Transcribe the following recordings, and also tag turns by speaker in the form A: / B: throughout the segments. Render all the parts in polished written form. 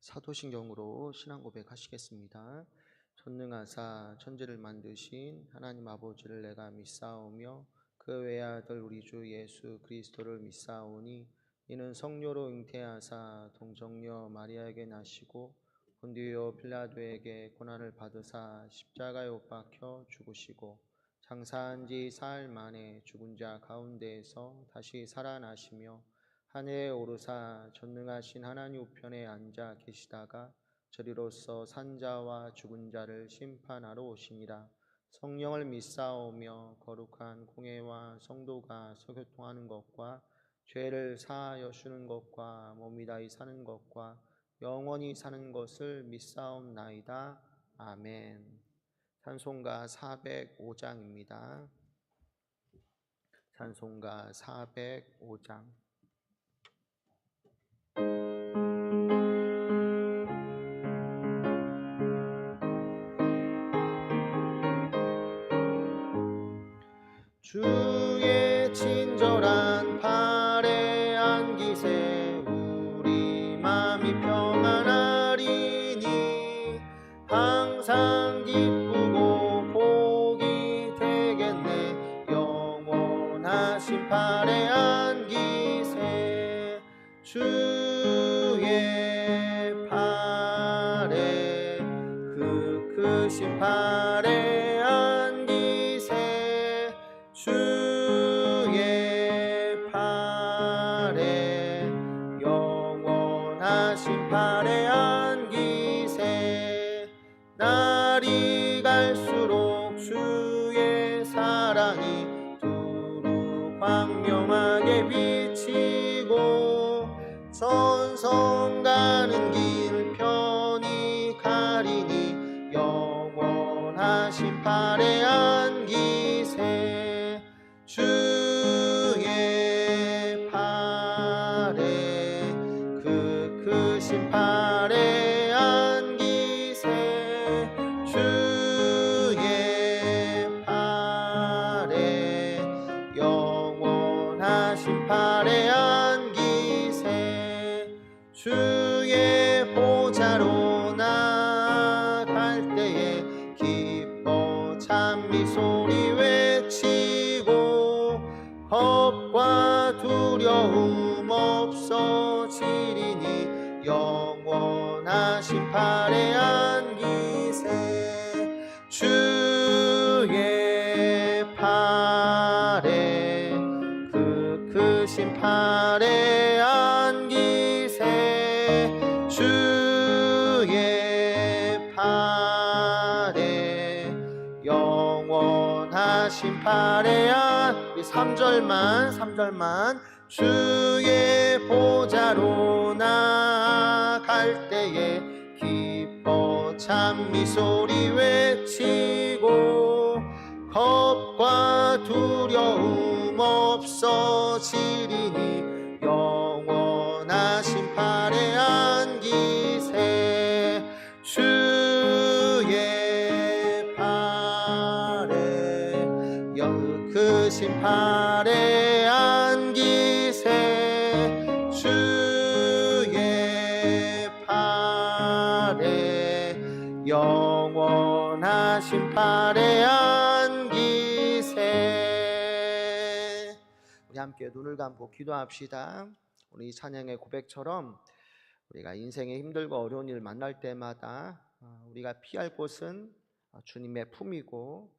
A: 사도신경으로 신앙 고백하시겠습니다. 전능하사 천지를 만드신 하나님 아버지를 내가 믿사오며 그 외아들 우리 주 예수 그리스도를 믿사오니 이는 성령으로 잉태하사 동정녀 마리아에게 나시고 본디오 빌라도에게 고난을 받으사 십자가에 못 박혀 죽으시고 장사한 지 사흘 만에 죽은 자 가운데에서 다시 살아나시며 하늘에 오르사 전능하신 하나님 우편에 앉아 계시다가 저리로서 산자와 죽은 자를 심판하러 오시니라. 성령을 믿사오며 거룩한 공회와 성도가 서교통하는 것과 죄를 사하여 주는 것과 몸이 다히 사는 것과 영원히 사는 것을 믿사옵나이다. 아멘. 찬송가 405장입니다. 찬송가 405장. 주의 친절한 팔에 안기세 우리 맘이 평안하리니 항상 기쁘고 복이 되겠네. 영원하신 팔에 안기세 주의 팔에 그 크신 팔에 안기세 주의 팔에 영원하신 팔에 안기세 날이 갈수록 주의 사랑이 두루 광명하게 비치고 천성 가는 길 편히 가리니 영원하신 팔에 안기세 주의 팔에 그 크신 팔에 안기세 주의 팔에 영원하신 팔에 안기세 주의 보좌로 나갈 때에 기뻐 찬미 소리 외치고 겁과 두려움 없어지리니 영원하신 팔에 안기세 주의 팔에 그 크신 팔에 안기세 주의 팔에 영원하신 팔에 우리 3절만 주의 보좌로 나갈 때에 기뻐 찬미 소리 외치고 겁과 두려움 없어지리니 영원하신 팔에 안기세 주의 팔에 크신 팔에 안기세 주의 팔에 영원하신 팔에 안기세. 우리 함께 눈을 감고 기도합시다. 우리 찬양의 고백처럼 우리가 인생의 힘들고 어려운 일 만날 때마다 우리가 피할 곳은 주님의 품이고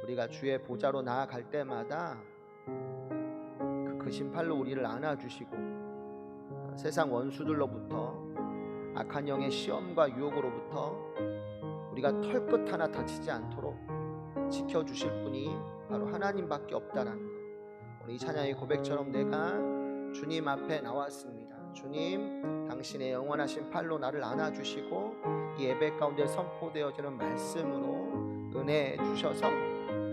A: 우리가 주의 보좌로 나아갈 때마다 그 크신 팔로 우리를 안아주시고 세상 원수들로부터 악한 영의 시험과 유혹으로부터 우리가 털끝 하나 다치지 않도록 지켜주실 분이 바로 하나님밖에 없다라는 것. 오늘 이 찬양의 고백처럼 내가 주님 앞에 나왔습니다. 주님, 당신의 영원하신 팔로 나를 안아주시고 이 예배 가운데 선포되어지는 말씀으로 은혜 주셔서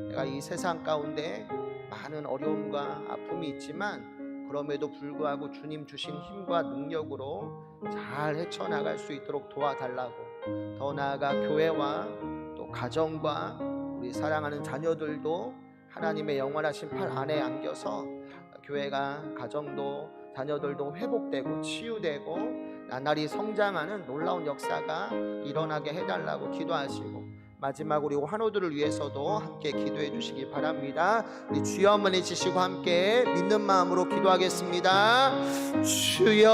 A: 내가 이 세상 가운데 많은 어려움과 아픔이 있지만 그럼에도 불구하고 주님 주신 힘과 능력으로 잘 헤쳐나갈 수 있도록 도와달라고, 더 나아가 교회와 또 가정과 우리 사랑하는 자녀들도 하나님의 영원하신 팔 안에 안겨서 교회가 가정도 자녀들도 회복되고 치유되고 나날이 성장하는 놀라운 역사가 일어나게 해달라고 기도하시고, 마지막 우리 환우들을 위해서도 함께 기도해 주시기 바랍니다. 우리 주여 한번 외치시고 함께 믿는 마음으로 기도하겠습니다. 주여,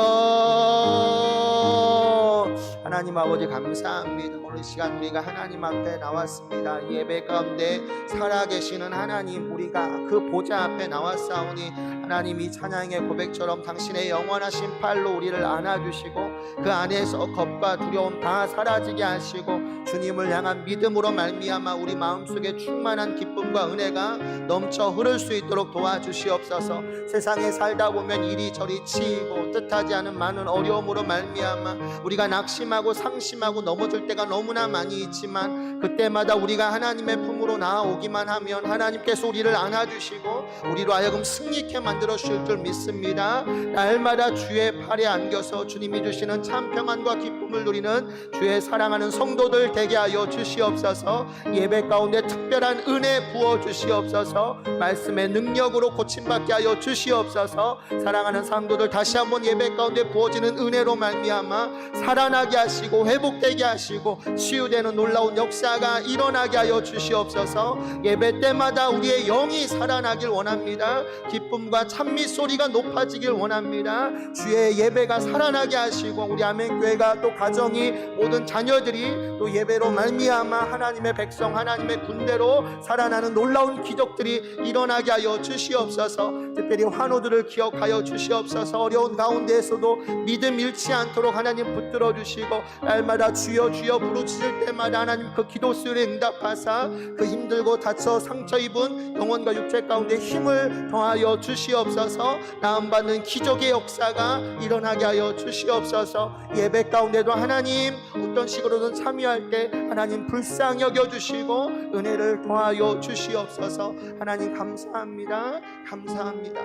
A: 하나님 아버지 감사합니다. 오늘 시간 우리가 하나님 앞에 나왔습니다. 예배 가운데 살아계시는 하나님, 우리가 그 보좌 앞에 나왔사오니 하나님, 이 찬양의 고백처럼 당신의 영원하신 팔로 우리를 안아주시고 그 안에서 겁과 두려움 다 사라지게 하시고 주님을 향한 믿음으로 말미암아 우리 마음속에 충만한 기쁨과 은혜가 넘쳐 흐를 수 있도록 도와주시옵소서. 세상에 살다 보면 이리저리 치이고 뜻하지 않은 많은 어려움으로 말미암아 우리가 낙심하고 상심하고 넘어질 때가 너무나 많이 있지만, 그때마다 우리가 하나님의 품으로 나아오기만 하면 하나님께서 우리를 안아주시고 우리로 하여금 승리케 만들어 주실 줄 믿습니다. 날마다 주의 팔에 안겨서 주님이 주시는 참 평안과 기쁨을 누리는 주의 사랑하는 성도들 되게 하여 주시옵소서. 예배 가운데 특별한 은혜 부어 주시옵소서. 말씀의 능력으로 고침받게 하여 주시옵소서. 사랑하는 성도들 다시 한번 예배 가운데 부어지는 은혜로 말미암아 살아나게 하시고 회복되게 하시고 치유되는 놀라운 역사가 일어나게 하여 주시옵소서. 예배 때마다 우리의 영이 살아나길 원합니다. 기쁨과 찬미 소리가 높아지길 원합니다. 주의 예배가 살아나게 하시고 우리 아멘교회가 또 가정이 모든 자녀들이 또 예배로 말미암아 하나님의 백성 하나님의 군대로 살아나는 놀라운 기적들이 일어나게 하여 주시옵소서. 특별히 환우들을 기억하여 주시옵소서. 어려운 가운데에서도 믿음 잃지 않도록 하나님 붙들어 주시고 날마다 주여 주여 부르짖을 때마다 하나님 그 기도 수요일에 응답하사 그 힘들고 다쳐 상처 입은 영혼과 육체 가운데 힘을 더하여 주시옵소서. 나음받는 기적의 역사가 일어나게 하여 주시옵소서. 예배 가운데도 하나님 어떤 식으로든 참여할 때 하나님 불쌍히 여겨주시고 은혜를 더하여 주시옵소서. 하나님 감사합니다. 감사합니다.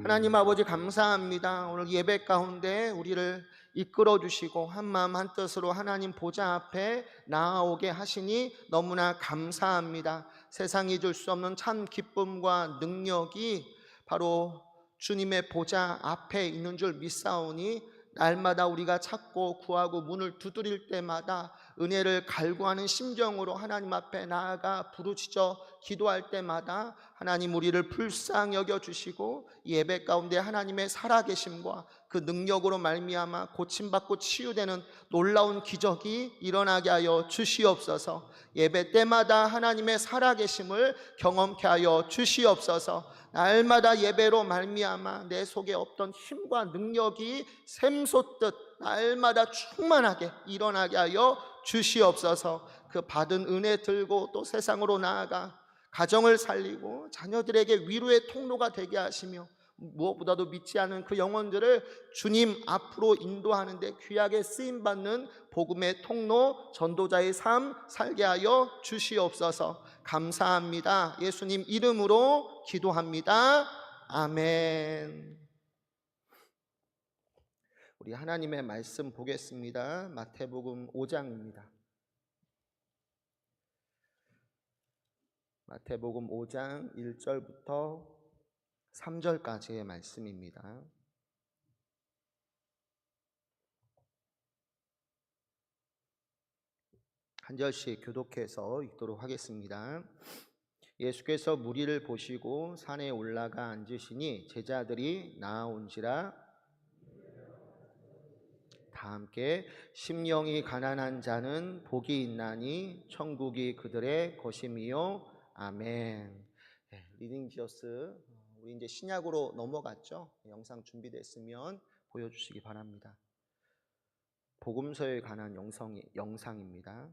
A: 하나님 아버지 감사합니다. 오늘 예배 가운데 우리를 이끌어 주시고 한마음 한뜻으로 하나님 보좌 앞에 나아오게 하시니 너무나 감사합니다. 세상이 줄 수 없는 참 기쁨과 능력이 바로 주님의 보좌 앞에 있는 줄 믿사오니 날마다 우리가 찾고 구하고 문을 두드릴 때마다 은혜를 갈구하는 심정으로 하나님 앞에 나아가 부르짖어 기도할 때마다 하나님 우리를 불쌍히 여겨주시고 예배 가운데 하나님의 살아계심과 그 능력으로 말미암아 고침받고 치유되는 놀라운 기적이 일어나게 하여 주시옵소서. 예배 때마다 하나님의 살아계심을 경험케 하여 주시옵소서. 날마다 예배로 말미암아 내 속에 없던 힘과 능력이 샘솟듯 날마다 충만하게 일어나게 하여 주시옵소서. 그 받은 은혜 들고 또 세상으로 나아가 가정을 살리고 자녀들에게 위로의 통로가 되게 하시며 무엇보다도 믿지 않은 그 영혼들을 주님 앞으로 인도하는데 귀하게 쓰임받는 복음의 통로 전도자의 삶 살게 하여 주시옵소서. 감사합니다. 예수님 이름으로 기도합니다. 아멘. 우리 하나님의 말씀 보겠습니다. 마태복음 5장입니다. 마태복음 5장 1절부터 3절까지의 말씀입니다. 한 절씩 교독해서 읽도록 하겠습니다. 예수께서 무리를 보시고 산에 올라가 앉으시니 제자들이 나아온지라 다 함께 심령이 가난한 자는 복이 있나니 천국이 그들의 것임이요. 아멘. 네, 리딩 지어스 우리 이제 신약으로 넘어갔죠. 영상 준비됐으면 보여주시기 바랍니다. 복음서에 관한 영상입니다.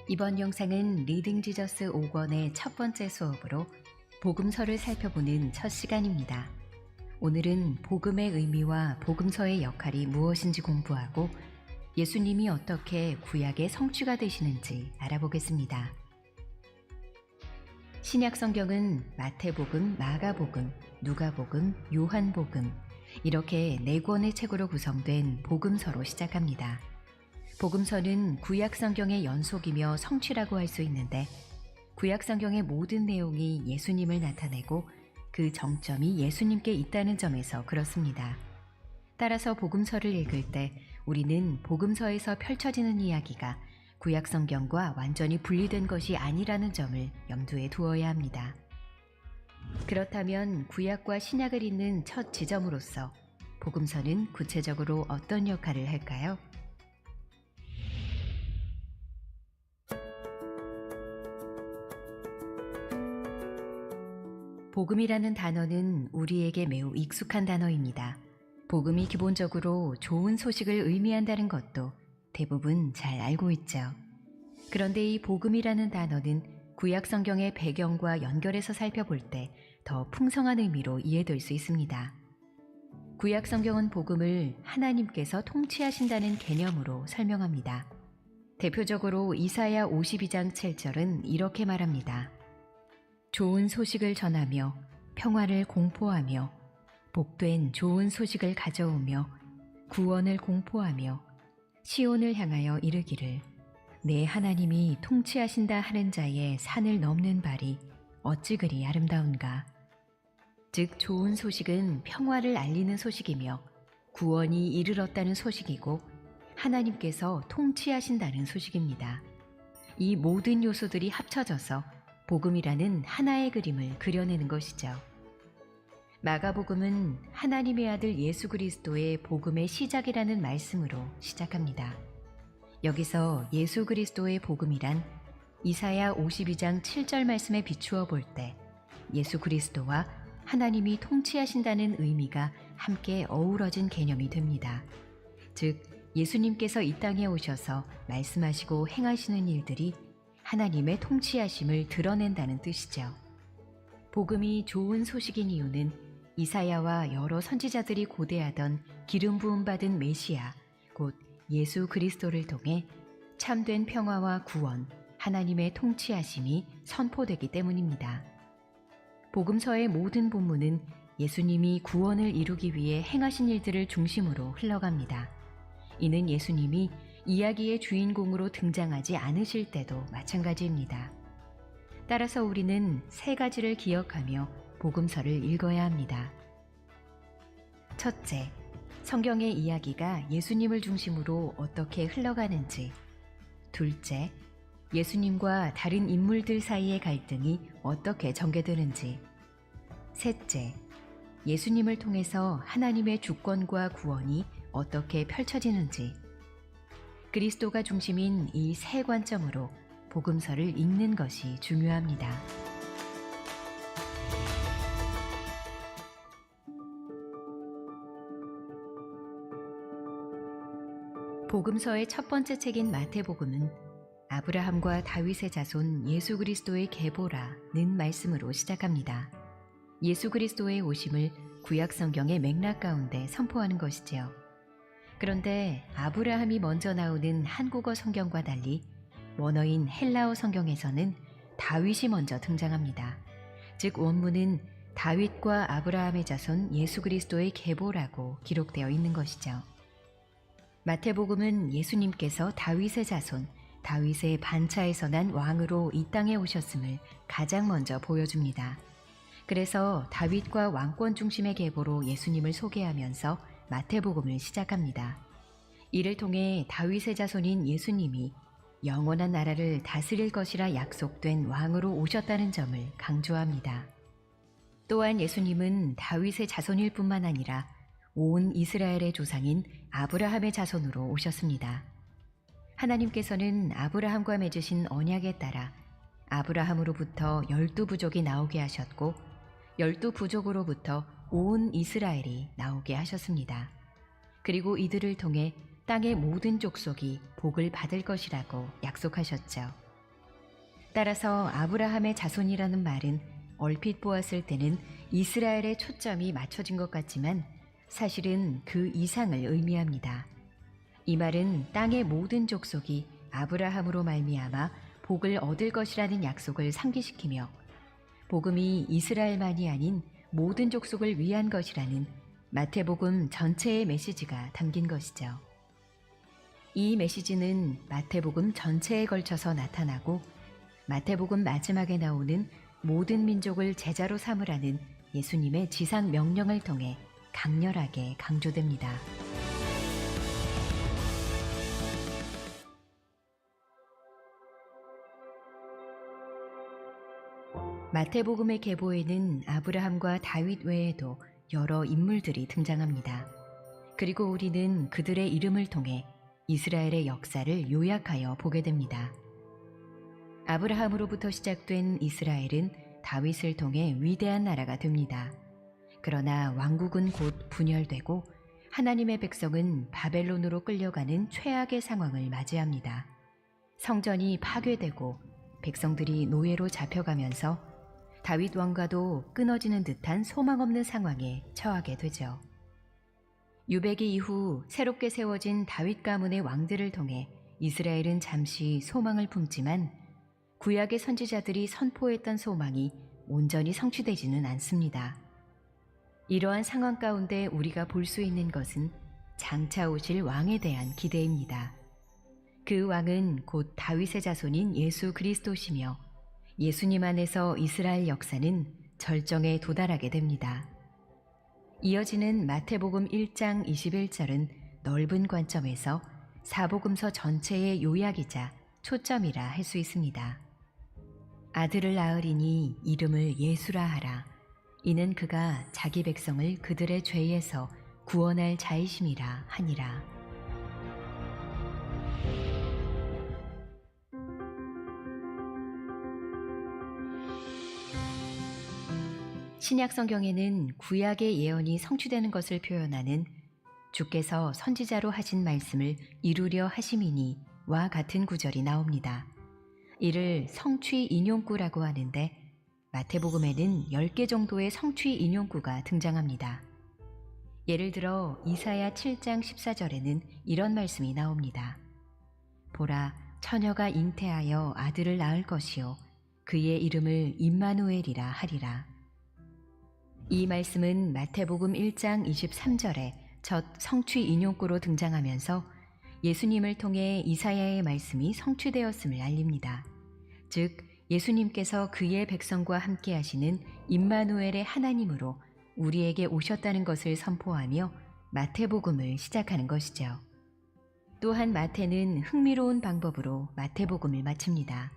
B: 이번 영상은 리딩 지저스 5권의 첫 번째 수업으로 복음서를 살펴보는 첫 시간입니다. 오늘은 복음의 의미와 복음서의 역할이 무엇인지 공부하고 예수님이 어떻게 구약의 성취가 되시는지 알아보겠습니다. 신약 성경은 마태복음, 마가복음, 누가복음, 요한복음 이렇게 4권의 책으로 구성된 복음서로 시작합니다. 복음서는 구약 성경의 연속이며 성취라고 할 수 있는데 구약 성경의 모든 내용이 예수님을 나타내고 그 정점이 예수님께 있다는 점에서 그렇습니다. 따라서 복음서를 읽을 때 우리는 복음서에서 펼쳐지는 이야기가 구약 성경과 완전히 분리된 것이 아니라는 점을 염두에 두어야 합니다. 그렇다면 구약과 신약을 잇는 첫 지점으로서 복음서는 구체적으로 어떤 역할을 할까요? 복음이라는 단어는 우리에게 매우 익숙한 단어입니다. 복음이 기본적으로 좋은 소식을 의미한다는 것도 대부분 잘 알고 있죠. 그런데 이 복음이라는 단어는 구약 성경의 배경과 연결해서 살펴볼 때 더 풍성한 의미로 이해될 수 있습니다. 구약 성경은 복음을 하나님께서 통치하신다는 개념으로 설명합니다. 대표적으로 이사야 52장 7절은 이렇게 말합니다. 좋은 소식을 전하며 평화를 공포하며 복된 좋은 소식을 가져오며 구원을 공포하며 시온을 향하여 이르기를 내 하나님이 통치하신다 하는 자의 산을 넘는 발이 어찌 그리 아름다운가. 즉 좋은 소식은 평화를 알리는 소식이며 구원이 이르렀다는 소식이고 하나님께서 통치하신다는 소식입니다. 이 모든 요소들이 합쳐져서 복음이라는 하나의 그림을 그려내는 것이죠. 마가복음은 하나님의 아들 예수 그리스도의 복음의 시작이라는 말씀으로 시작합니다. 여기서 예수 그리스도의 복음이란 이사야 52장 7절 말씀에 비추어 볼 때 예수 그리스도와 하나님이 통치하신다는 의미가 함께 어우러진 개념이 됩니다. 즉 예수님께서 이 땅에 오셔서 말씀하시고 행하시는 일들이 하나님의 통치하심을 드러낸다는 뜻이죠. 복음이 좋은 소식인 이유는 이사야와 여러 선지자들이 고대하던 기름 부음 받은 메시아, 곧 예수 그리스도를 통해 참된 평화와 구원, 하나님의 통치하심이 선포되기 때문입니다. 복음서의 모든 본문은 예수님이 구원을 이루기 위해 행하신 일들을 중심으로 흘러갑니다. 이는 예수님이 이야기의 주인공으로 등장하지 않으실 때도 마찬가지입니다. 따라서 우리는 3가지를 기억하며 복음서를 읽어야 합니다. 첫째, 성경의 이야기가 예수님을 중심으로 어떻게 흘러가는지. 둘째, 예수님과 다른 인물들 사이의 갈등이 어떻게 전개되는지. 셋째, 예수님을 통해서 하나님의 주권과 구원이 어떻게 펼쳐지는지. 그리스도가 중심인 이 3관점으로 복음서를 읽는 것이 중요합니다. 복음서의 첫 번째 책인 마태복음은 아브라함과 다윗의 자손 예수 그리스도의 계보라는 말씀으로 시작합니다. 예수 그리스도의 오심을 구약 성경의 맥락 가운데 선포하는 것이지요. 그런데 아브라함이 먼저 나오는 한국어 성경과 달리 원어인 헬라어 성경에서는 다윗이 먼저 등장합니다. 즉 원문은 다윗과 아브라함의 자손 예수 그리스도의 계보라고 기록되어 있는 것이죠. 마태복음은 예수님께서 다윗의 자손, 다윗의 반차에서 난 왕으로 이 땅에 오셨음을 가장 먼저 보여줍니다. 그래서 다윗과 왕권 중심의 계보로 예수님을 소개하면서 마태복음을 시작합니다. 이를 통해 다윗의 자손인 예수님이 영원한 나라를 다스릴 것이라 약속된 왕으로 오셨다는 점을 강조합니다. 또한 예수님은 다윗의 자손일 뿐만 아니라 온 이스라엘의 조상인 아브라함의 자손으로 오셨습니다. 하나님께서는 아브라함과 맺으신 언약에 따라 아브라함으로부터 12부족이 나오게 하셨고 12부족으로부터 온 이스라엘이 나오게 하셨습니다. 그리고 이들을 통해 땅의 모든 족속이 복을 받을 것이라고 약속하셨죠. 따라서 아브라함의 자손이라는 말은 얼핏 보았을 때는 이스라엘의 초점이 맞춰진 것 같지만 사실은 그 이상을 의미합니다. 이 말은 땅의 모든 족속이 아브라함으로 말미암아 복을 얻을 것이라는 약속을 상기시키며 복음이 이스라엘만이 아닌 모든 족속을 위한 것이라는 마태복음 전체의 메시지가 담긴 것이죠. 이 메시지는 마태복음 전체에 걸쳐서 나타나고 마태복음 마지막에 나오는 모든 민족을 제자로 삼으라는 예수님의 지상 명령을 통해 강렬하게 강조됩니다. 마태복음의 계보에는 아브라함과 다윗 외에도 여러 인물들이 등장합니다. 그리고 우리는 그들의 이름을 통해 이스라엘의 역사를 요약하여 보게 됩니다. 아브라함으로부터 시작된 이스라엘은 다윗을 통해 위대한 나라가 됩니다. 그러나 왕국은 곧 분열되고 하나님의 백성은 바벨론으로 끌려가는 최악의 상황을 맞이합니다. 성전이 파괴되고 백성들이 노예로 잡혀가면서 다윗 왕과도 끊어지는 듯한 소망 없는 상황에 처하게 되죠. 유배기 이후 새롭게 세워진 다윗 가문의 왕들을 통해 이스라엘은 잠시 소망을 품지만 구약의 선지자들이 선포했던 소망이 온전히 성취되지는 않습니다. 이러한 상황 가운데 우리가 볼 수 있는 것은 장차 오실 왕에 대한 기대입니다. 그 왕은 곧 다윗의 자손인 예수 그리스도시며 예수님 안에서 이스라엘 역사는 절정에 도달하게 됩니다. 이어지는 마태복음 1장 21절은 넓은 관점에서 사복음서 전체의 요약이자 초점이라 할 수 있습니다. 아들을 낳으리니 이름을 예수라 하라. 이는 그가 자기 백성을 그들의 죄에서 구원할 자이심이라 하니라. 신약 성경에는 구약의 예언이 성취되는 것을 표현하는 주께서 선지자로 하신 말씀을 이루려 하심이니와 같은 구절이 나옵니다. 이를 성취 인용구라고 하는데 마태복음에는 10개 정도의 성취 인용구가 등장합니다. 예를 들어 이사야 7장 14절에는 이런 말씀이 나옵니다. 보라, 처녀가 잉태하여 아들을 낳을 것이요 그의 이름을 임마누엘이라 하리라. 이 말씀은 마태복음 1장 23절에 첫 성취 인용구로 등장하면서 예수님을 통해 이사야의 말씀이 성취되었음을 알립니다. 즉 예수님께서 그의 백성과 함께 하시는 임마누엘의 하나님으로 우리에게 오셨다는 것을 선포하며 마태복음을 시작하는 것이죠. 또한 마태는 흥미로운 방법으로 마태복음을 마칩니다.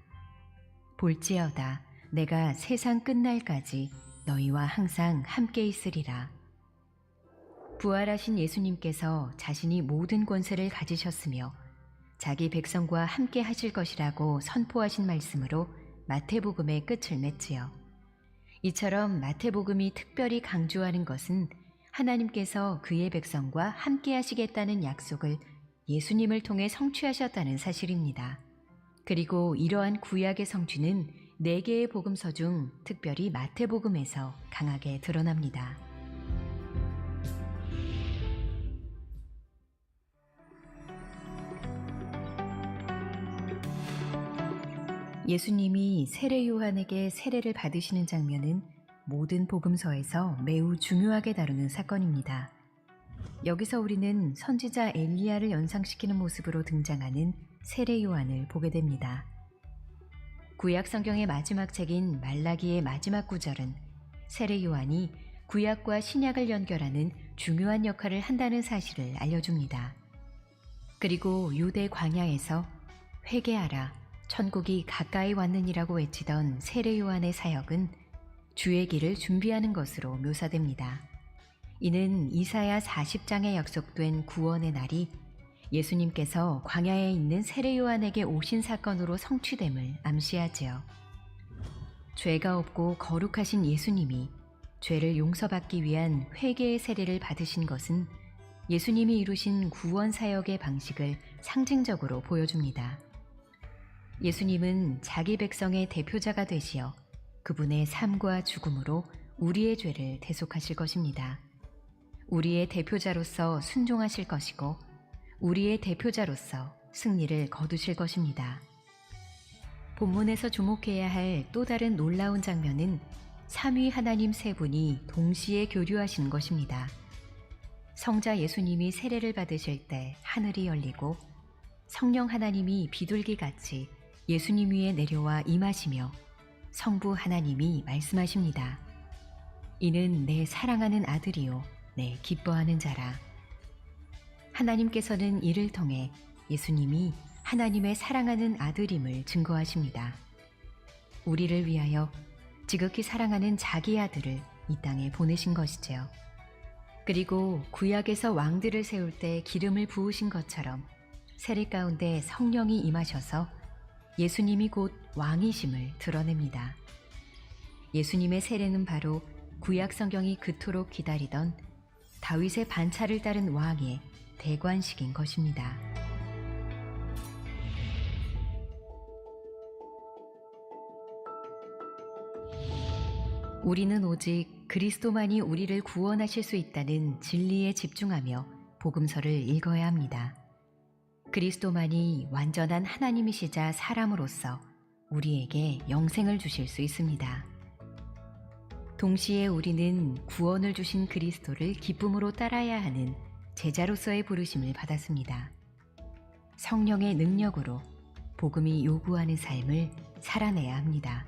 B: 볼지어다 내가 세상 끝날까지 너희와 항상 함께 있으리라. 부활하신 예수님께서 자신이 모든 권세를 가지셨으며 자기 백성과 함께 하실 것이라고 선포하신 말씀으로 마태복음의 끝을 맺지요. 이처럼 마태복음이 특별히 강조하는 것은 하나님께서 그의 백성과 함께 하시겠다는 약속을 예수님을 통해 성취하셨다는 사실입니다. 그리고 이러한 구약의 성취는 4개의 복음서 중 특별히 마태복음에서 강하게 드러납니다. 예수님이 세례 요한에게 세례를 받으시는 장면은 모든 복음서에서 매우 중요하게 다루는 사건입니다. 여기서 우리는 선지자 엘리야를 연상시키는 모습으로 등장하는 세례 요한을 보게 됩니다. 구약 성경의 마지막 책인 말라기의 마지막 구절은 세례 요한이 구약과 신약을 연결하는 중요한 역할을 한다는 사실을 알려줍니다. 그리고 유대 광야에서 회개하라, 천국이 가까이 왔느니라고 외치던 세례 요한의 사역은 주의 길을 준비하는 것으로 묘사됩니다. 이는 이사야 40장에 약속된 구원의 날이 예수님께서 광야에 있는 세례 요한에게 오신 사건으로 성취됨을 암시하지요. 죄가 없고 거룩하신 예수님이 죄를 용서받기 위한 회개의 세례를 받으신 것은 예수님이 이루신 구원 사역의 방식을 상징적으로 보여줍니다. 예수님은 자기 백성의 대표자가 되시어 그분의 삶과 죽음으로 우리의 죄를 대속하실 것입니다. 우리의 대표자로서 순종하실 것이고 우리의 대표자로서 승리를 거두실 것입니다. 본문에서 주목해야 할 또 다른 놀라운 장면은 삼위 하나님 세 분이 동시에 교류하시는 것입니다. 성자 예수님이 세례를 받으실 때 하늘이 열리고 성령 하나님이 비둘기같이 예수님 위에 내려와 임하시며 성부 하나님이 말씀하십니다. 이는 내 사랑하는 아들이요 내 기뻐하는 자라. 하나님께서는 이를 통해 예수님이 하나님의 사랑하는 아들임을 증거하십니다. 우리를 위하여 지극히 사랑하는 자기 아들을 이 땅에 보내신 것이지요. 그리고 구약에서 왕들을 세울 때 기름을 부으신 것처럼 세례 가운데 성령이 임하셔서 예수님이 곧 왕이심을 드러냅니다. 예수님의 세례는 바로 구약 성경이 그토록 기다리던 다윗의 반차를 따른 왕의 대관식인 것입니다. 우리는 오직 그리스도만이 우리를 구원하실 수 있다는 진리에 집중하며 복음서를 읽어야 합니다. 그리스도만이 완전한 하나님이시자 사람으로서 우리에게 영생을 주실 수 있습니다. 동시에 우리는 구원을 주신 그리스도를 기쁨으로 따라야 하는 제자로서의 부르심을 받았습니다. 성령의 능력으로 복음이 요구하는 삶을 살아내야 합니다.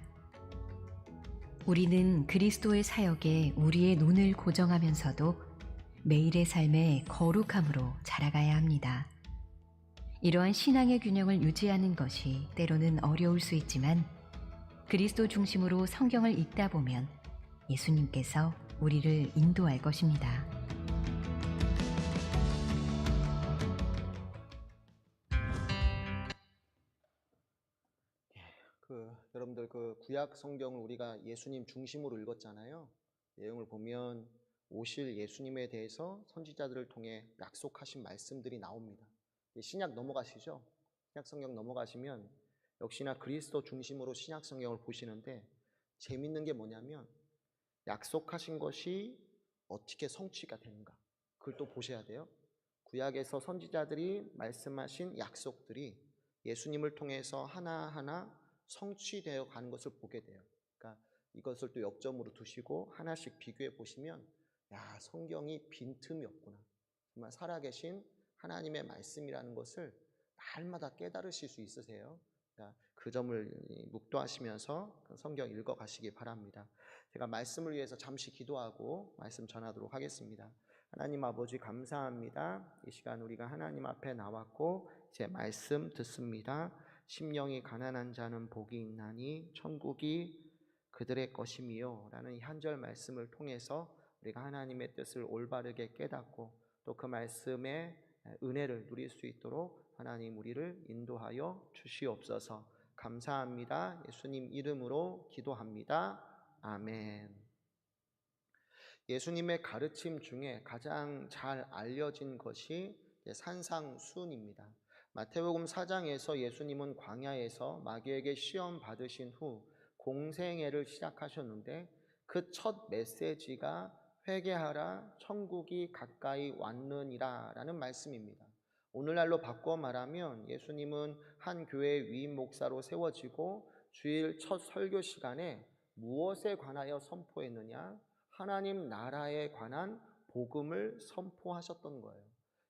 B: 우리는 그리스도의 사역에 우리의 눈을 고정하면서도 매일의 삶에 거룩함으로 자라가야 합니다. 이러한 신앙의 균형을 유지하는 것이 때로는 어려울 수 있지만 그리스도 중심으로 성경을 읽다 보면 예수님께서 우리를 인도할 것입니다.
A: 여러분들 구약 성경을 우리가 예수님 중심으로 읽었잖아요. 내용을 보면 오실 예수님에 대해서 선지자들을 통해 약속하신 말씀들이 나옵니다. 신약 넘어가시죠? 신약 성경 넘어가시면 역시나 그리스도 중심으로 신약 성경을 보시는데 재밌는 게 뭐냐면 약속하신 것이 어떻게 성취가 되는가 그걸 또 보셔야 돼요. 구약에서 선지자들이 말씀하신 약속들이 예수님을 통해서 하나하나 성취되어 가는 것을 보게 돼요. 그러니까 이것을 또 역점으로 두시고 하나씩 비교해 보시면 야, 성경이 빈틈이 없구나. 정말 살아계신 하나님의 말씀이라는 것을 날마다 깨달으실 수 있으세요. 그 점을 묵도하시면서 성경 읽어 가시기 바랍니다. 제가 말씀을 위해서 잠시 기도하고 말씀 전하도록 하겠습니다. 하나님 아버지 감사합니다. 이 시간 우리가 하나님 앞에 나왔고 제 말씀 듣습니다. 심령이 가난한 자는 복이 있나니 천국이 그들의 것이미요 라는 한 절 말씀을 통해서 우리가 하나님의 뜻을 올바르게 깨닫고 또 그 말씀의 은혜를 누릴 수 있도록 하나님 우리를 인도하여 주시옵소서. 감사합니다. 예수님 이름으로 기도합니다. 아멘. 예수님의 가르침 중에 가장 잘 알려진 것이 산상수훈입니다. 마태복음 4장에서 예수님은 광야에서 마귀에게 시험 받으신 후 공생애를 시작하셨는데 그 첫 메시지가 회개하라 천국이 가까이 왔느니라 라는 말씀입니다. 오늘날로 바꿔 말하면 예수님은 한 교회의 위임 목사로 세워지고 주일 첫 설교 시간에 무엇에 관하여 선포했느냐? 하나님 나라에 관한 복음을 선포하셨던 거예요.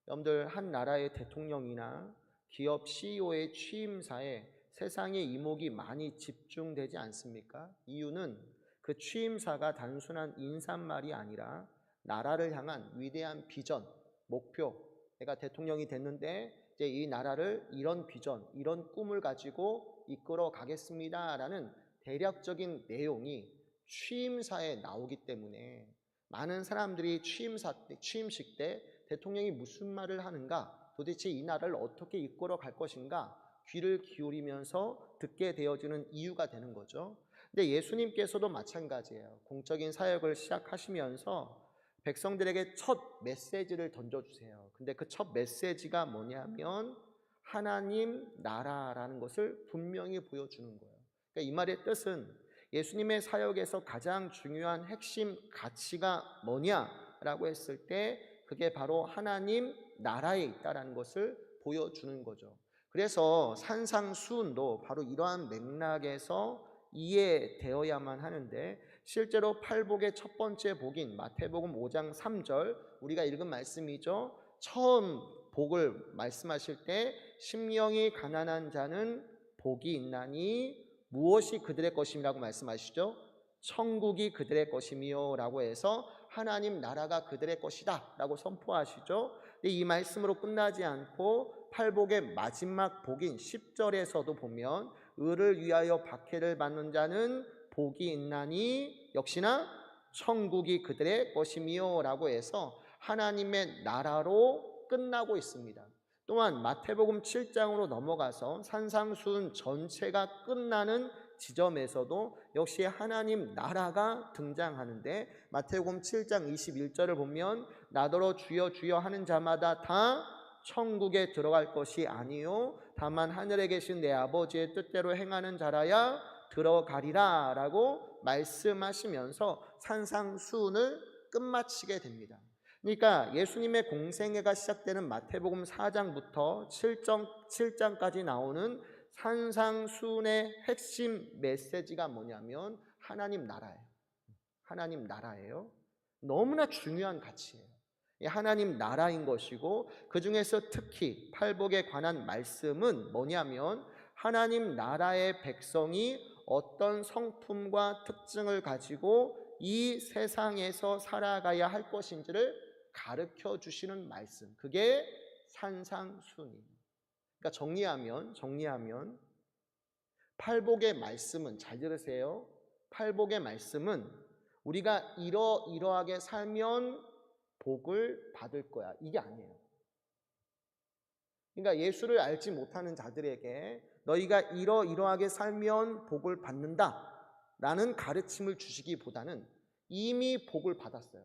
A: 여러분들 한 나라의 대통령이나 기업 CEO의 취임사에 세상의 이목이 많이 집중되지 않습니까? 이유는 그 취임사가 단순한 인사말이 아니라 나라를 향한 위대한 비전, 목표, 내가 대통령이 됐는데 이제 이 나라를 이런 비전, 이런 꿈을 가지고 이끌어 가겠습니다라는 대략적인 내용이 취임사에 나오기 때문에 많은 사람들이 취임식 때 대통령이 무슨 말을 하는가, 도대체 이 나라를 어떻게 이끌어 갈 것인가 귀를 기울이면서 듣게 되어지는 이유가 되는 거죠. 근데 예수님께서도 마찬가지예요. 공적인 사역을 시작하시면서 백성들에게 첫 메시지를 던져주세요. 근데 그 첫 메시지가 뭐냐면 하나님 나라라는 것을 분명히 보여주는 거예요. 그러니까 이 말의 뜻은 예수님의 사역에서 가장 중요한 핵심 가치가 뭐냐라고 했을 때 그게 바로 하나님 나라에 있다라는 것을 보여주는 거죠. 그래서 산상수훈도 바로 이러한 맥락에서 이해되어야만 하는데, 실제로 팔복의 첫 번째 복인 마태복음 5장 3절 우리가 읽은 말씀이죠. 처음 복을 말씀하실 때 심령이 가난한 자는 복이 있나니 무엇이 그들의 것임이라고 말씀하시죠? 천국이 그들의 것이미요 라고 해서 하나님 나라가 그들의 것이다 라고 선포하시죠. 근데 이 말씀으로 끝나지 않고 팔복의 마지막 복인 10절에서도 보면 의를 위하여 박해를 받는 자는 복이 있나니 역시나 천국이 그들의 것이미요 라고 해서 하나님의 나라로 끝나고 있습니다. 또한 마태복음 7장으로 넘어가서 산상수훈 전체가 끝나는 지점에서도 역시 하나님 나라가 등장하는데, 마태복음 7장 21절을 보면 나더러 주여 주여 하는 자마다 다 천국에 들어갈 것이 아니요 다만 하늘에 계신 내 아버지의 뜻대로 행하는 자라야 들어가리라 라고 말씀하시면서 산상수훈을 끝마치게 됩니다. 그러니까 예수님의 공생애가 시작되는 마태복음 4장부터 7장까지 나오는 산상수훈의 핵심 메시지가 뭐냐면 하나님 나라예요. 하나님 나라예요. 너무나 중요한 가치예요. 하나님 나라인 것이고, 그 중에서 특히 팔복에 관한 말씀은 뭐냐면 하나님 나라의 백성이 어떤 성품과 특징을 가지고 이 세상에서 살아가야 할 것인지를 가르쳐 주시는 말씀, 그게 산상수훈입니다. 그러니까 정리하면 팔복의 말씀은, 잘 들으세요, 팔복의 말씀은 우리가 이러이러하게 살면 복을 받을 거야, 이게 아니에요. 그러니까 예수를 알지 못하는 자들에게 너희가 이러이러하게 살면 복을 받는다 라는 가르침을 주시기보다는 이미 복을 받았어요.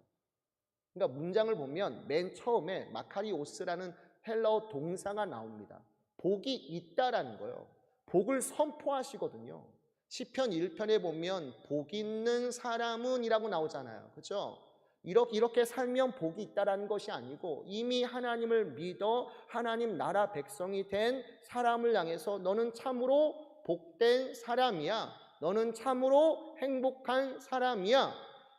A: 그러니까 문장을 보면 맨 처음에 마카리오스라는 헬라어 동사가 나옵니다. 복이 있다라는 거예요. 복을 선포하시거든요. 시편 1편에 보면 복 있는 사람은 이라고 나오잖아요. 그렇죠? 이렇게 살면 복이 있다라는 것이 아니고 이미 하나님을 믿어 하나님 나라 백성이 된 사람을 향해서 너는 참으로 복된 사람이야, 너는 참으로 행복한 사람이야,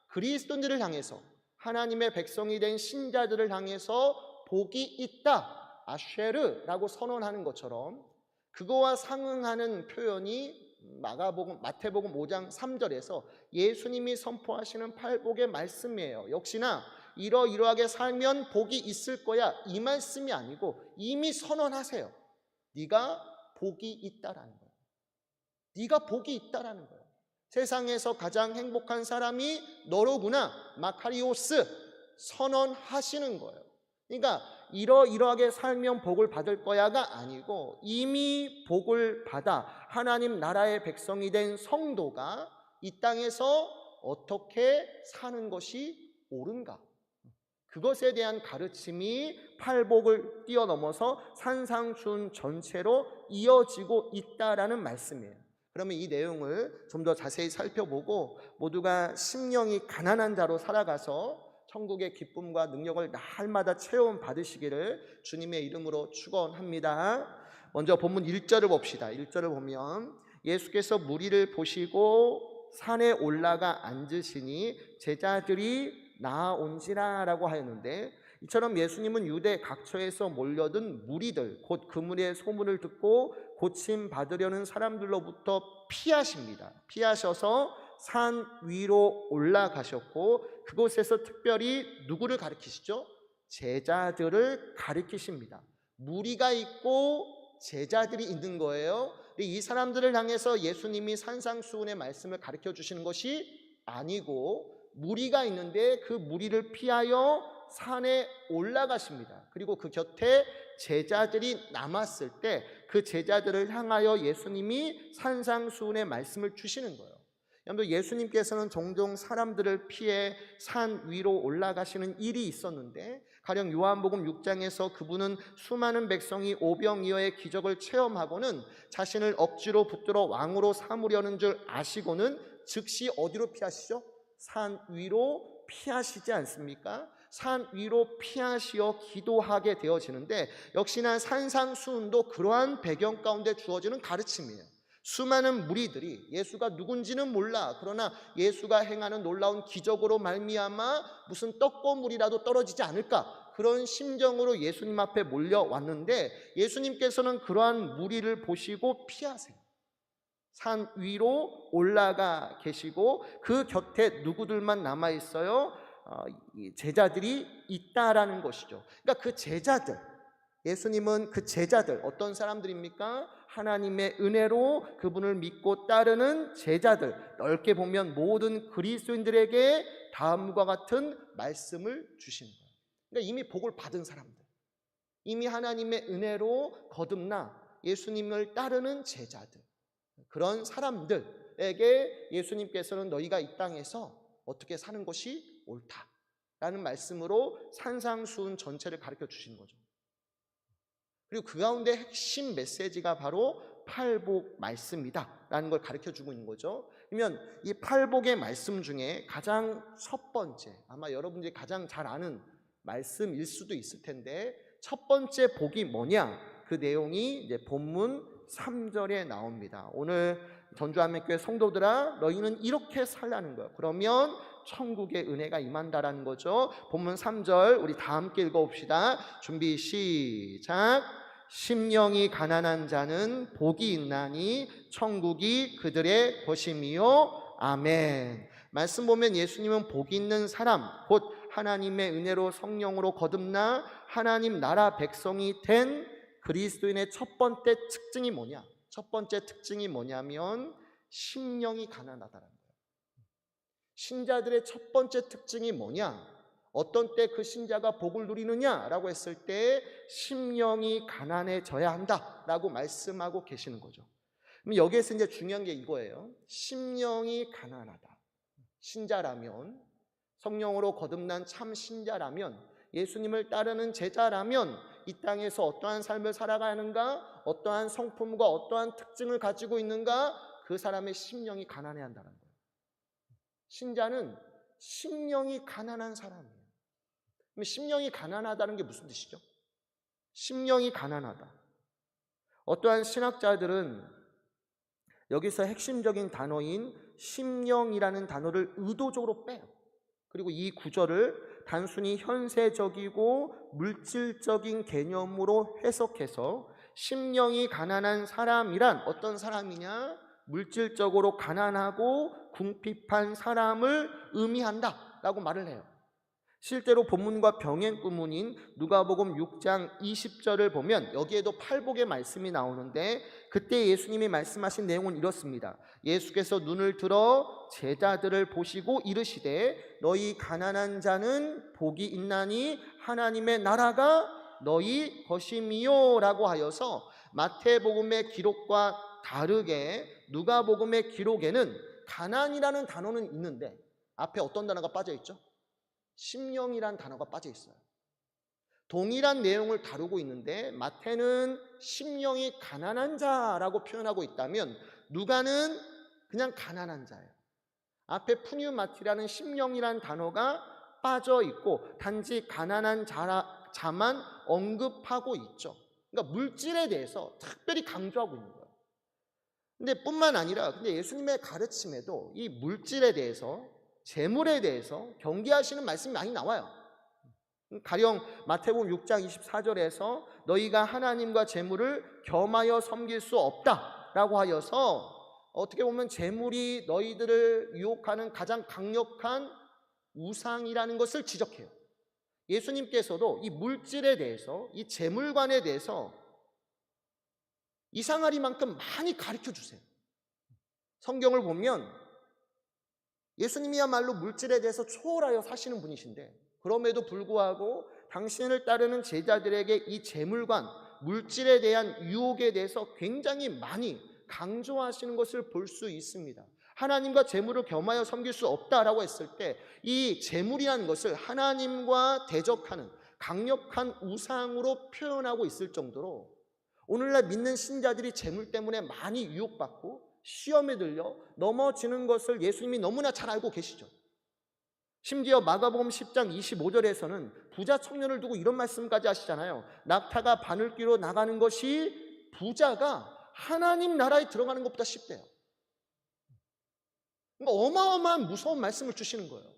A: 그리스도인들을 향해서, 하나님의 백성이 된 신자들을 향해서 복이 있다, 아쉐르라고 선언하는 것처럼 그거와 상응하는 표현이 마태복음 5장 3절에서 예수님이 선포하시는 팔복의 말씀이에요. 역시나 이러이러하게 살면 복이 있을 거야, 이 말씀이 아니고 이미 선언하세요. 네가 복이 있다라는 거예요. 네가 복이 있다라는 거예요. 세상에서 가장 행복한 사람이 너로구나, 마카리오스 선언하시는 거예요. 그러니까 이러이러하게 살면 복을 받을 거야가 아니고 이미 복을 받아 하나님 나라의 백성이 된 성도가 이 땅에서 어떻게 사는 것이 옳은가, 그것에 대한 가르침이 팔복을 뛰어넘어서 산상수훈 전체로 이어지고 있다라는 말씀이에요. 그러면 이 내용을 좀 더 자세히 살펴보고 모두가 심령이 가난한 자로 살아가서 천국의 기쁨과 능력을 날마다 체험 받으시기를 주님의 이름으로 축원합니다. 먼저 본문 1절을 봅시다. 1절을 보면 예수께서 무리를 보시고 산에 올라가 앉으시니 제자들이 나아온지라 라고 하였는데, 이처럼 예수님은 유대 각처에서 몰려든 무리들, 곧 그물의 소문을 듣고 고침 받으려는 사람들로부터 피하십니다. 피하셔서 산 위로 올라가셨고 그곳에서 특별히 누구를 가리키시죠? 제자들을 가리키십니다. 무리가 있고 제자들이 있는 거예요. 이 사람들을 향해서 예수님이 산상수훈의 말씀을 가르쳐 주시는 것이 아니고 무리가 있는데 그 무리를 피하여 산에 올라가십니다. 그리고 그 곁에 제자들이 남았을 때 그 제자들을 향하여 예수님이 산상수훈의 말씀을 주시는 거예요. 여러분, 예수님께서는 종종 사람들을 피해 산 위로 올라가시는 일이 있었는데, 가령 요한복음 6장에서 그분은 수많은 백성이 오병이어의 기적을 체험하고는 자신을 억지로 붙들어 왕으로 삼으려는 줄 아시고는 즉시 어디로 피하시죠? 산 위로 피하시지 않습니까? 산 위로 피하시어 기도하게 되어지는데, 역시나 산상수훈도 그러한 배경 가운데 주어지는 가르침이에요. 수많은 무리들이 예수가 누군지는 몰라, 그러나 예수가 행하는 놀라운 기적으로 말미암아 무슨 떡고물이라도 떨어지지 않을까, 그런 심정으로 예수님 앞에 몰려왔는데, 예수님께서는 그러한 무리를 보시고 피하세요. 산 위로 올라가 계시고 그 곁에 누구들만 남아 있어요? 제자들이 있다라는 것이죠. 그러니까 그 제자들, 예수님은 그 제자들 어떤 사람들입니까? 하나님의 은혜로 그분을 믿고 따르는 제자들, 넓게 보면 모든 그리스도인들에게 다음과 같은 말씀을 주시는 거예요. 그러니까 이미 복을 받은 사람들, 이미 하나님의 은혜로 거듭나 예수님을 따르는 제자들, 그런 사람들에게 예수님께서는 너희가 이 땅에서 어떻게 사는 것이 옳다라는 말씀으로 산상수훈 전체를 가르쳐 주시는 거죠. 그리고 그 가운데 핵심 메시지가 바로 팔복 말씀이다라는 걸 가르쳐 주고 있는 거죠. 그러면 이 팔복의 말씀 중에 가장 첫 번째, 아마 여러분들이 가장 잘 아는 말씀일 수도 있을 텐데, 첫 번째 복이 뭐냐? 그 내용이 이제 본문 3절에 나옵니다. 오늘 전주암의교회 성도들아, 너희는 이렇게 살라는 거예요. 그러면 천국의 은혜가 임한다라는 거죠. 본문 3절 우리 다 함께 읽어봅시다. 준비 시작. 심령이 가난한 자는 복이 있나니 천국이 그들의 것임이요. 아멘. 말씀 보면 예수님은 복이 있는 사람, 곧 하나님의 은혜로 성령으로 거듭나 하나님 나라 백성이 된 그리스도인의 첫 번째 특징이 뭐냐? 첫 번째 특징이 뭐냐면 심령이 가난하다는 거예요. 신자들의 첫 번째 특징이 뭐냐? 어떤 때 그 신자가 복을 누리느냐라고 했을 때 심령이 가난해져야 한다라고 말씀하고 계시는 거죠. 그럼 여기에서 이제 중요한 게 이거예요. 심령이 가난하다. 신자라면, 성령으로 거듭난 참 신자라면, 예수님을 따르는 제자라면 이 땅에서 어떠한 삶을 살아가는가, 어떠한 성품과 어떠한 특징을 가지고 있는가, 그 사람의 심령이 가난해야 한다는 거예요. 신자는 심령이 가난한 사람이에요. 그럼 심령이 가난하다는 게 무슨 뜻이죠? 심령이 가난하다. 어떠한 신학자들은 여기서 핵심적인 단어인 심령이라는 단어를 의도적으로 빼요. 그리고 이 구절을 단순히 현세적이고 물질적인 개념으로 해석해서 심령이 가난한 사람이란 어떤 사람이냐? 물질적으로 가난하고 궁핍한 사람을 의미한다라고 말을 해요. 실제로 본문과 병행구문인 누가복음 6장 20절을 보면 여기에도 팔복의 말씀이 나오는데, 그때 예수님이 말씀하신 내용은 이렇습니다. 예수께서 눈을 들어 제자들을 보시고 이르시되 너희 가난한 자는 복이 있나니 하나님의 나라가 너희 것임이요 라고 하여서, 마태복음의 기록과 다르게 누가복음의 기록에는 가난이라는 단어는 있는데 앞에 어떤 단어가 빠져 있죠? 심령이란 단어가 빠져 있어요. 동일한 내용을 다루고 있는데 마태는 심령이 가난한 자라고 표현하고 있다면 누가는 그냥 가난한 자예요. 앞에 푸뉴마티라는 심령이란 단어가 빠져 있고 단지 가난한 자만 언급하고 있죠. 그러니까 물질에 대해서 특별히 강조하고 있는 거예요. 근데 뿐만 아니라 예수님의 가르침에도 이 물질에 대해서, 재물에 대해서 경계하시는 말씀이 많이 나와요. 가령 마태복음 6장 24절에서 너희가 하나님과 재물을 겸하여 섬길 수 없다라고 하여서 어떻게 보면 재물이 너희들을 유혹하는 가장 강력한 우상이라는 것을 지적해요. 예수님께서도 이 물질에 대해서, 이 재물관에 대해서 이상하리만큼 많이 가르쳐 주세요. 성경을 보면 예수님이야말로 물질에 대해서 초월하여 사시는 분이신데, 그럼에도 불구하고 당신을 따르는 제자들에게 이 재물관, 물질에 대한 유혹에 대해서 굉장히 많이 강조하시는 것을 볼 수 있습니다. 하나님과 재물을 겸하여 섬길 수 없다라고 했을 때 이 재물이라는 것을 하나님과 대적하는 강력한 우상으로 표현하고 있을 정도로 오늘날 믿는 신자들이 재물 때문에 많이 유혹받고 시험에 들려 넘어지는 것을 예수님이 너무나 잘 알고 계시죠. 심지어 마가복음 10장 25절에서는 부자 청년을 두고 이런 말씀까지 하시잖아요. 낙타가 바늘귀로 나가는 것이 부자가 하나님 나라에 들어가는 것보다 쉽대요. 그러니까 어마어마한 무서운 말씀을 주시는 거예요.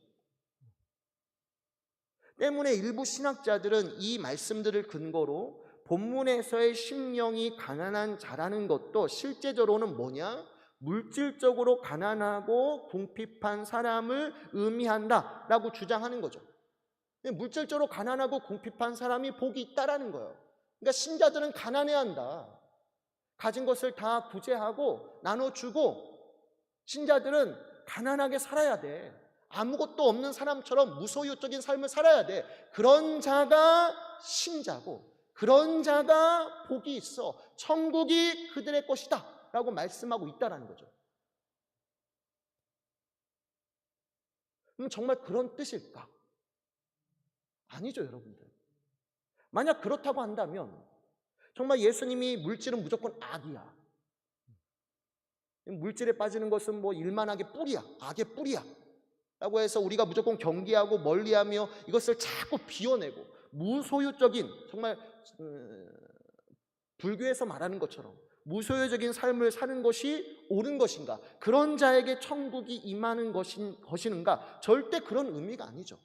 A: 때문에 일부 신학자들은 이 말씀들을 근거로 본문에서의 심령이 가난한 자라는 것도 실제적으로는 뭐냐? 물질적으로 가난하고 궁핍한 사람을 의미한다라고 주장하는 거죠. 물질적으로 가난하고 궁핍한 사람이 복이 있다라는 거예요. 그러니까 신자들은 가난해야 한다. 가진 것을 다 구제하고 나눠주고 신자들은 가난하게 살아야 돼. 아무것도 없는 사람처럼 무소유적인 삶을 살아야 돼. 그런 자가 신자고 그런 자가 복이 있어. 천국이 그들의 것이다 라고 말씀하고 있다는 거죠. 그럼 정말 그런 뜻일까? 아니죠, 여러분들. 만약 그렇다고 한다면 정말 예수님이 물질은 무조건 악이야, 물질에 빠지는 것은 뭐 일만하게 뿌리야, 악의 뿌리야 라고 해서 우리가 무조건 경계하고 멀리하며 이것을 자꾸 비워내고 무소유적인, 정말 불교에서 말하는 것처럼 무소유적인 삶을 사는 것이 옳은 것인가? 그런 자에게 천국이 임하는 것인가? 절대 그런 의미가 아니죠.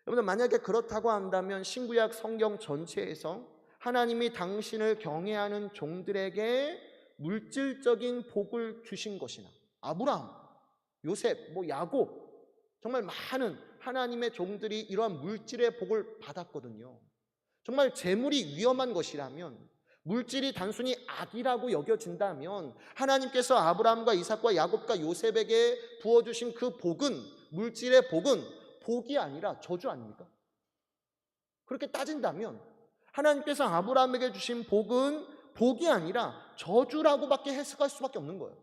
A: 여러분들, 만약에 그렇다고 한다면 신구약 성경 전체에서 하나님이 당신을 경외하는 종들에게 물질적인 복을 주신 것이나 아브라함, 요셉, 야곱, 정말 많은 하나님의 종들이 이러한 물질의 복을 받았거든요. 정말 재물이 위험한 것이라면, 물질이 단순히 악이라고 여겨진다면 하나님께서 아브라함과 이삭과 야곱과 요셉에게 부어주신 그 복은, 물질의 복은 복이 아니라 저주 아닙니까? 그렇게 따진다면 하나님께서 아브라함에게 주신 복은 복이 아니라 저주라고밖에 해석할 수밖에 없는 거예요.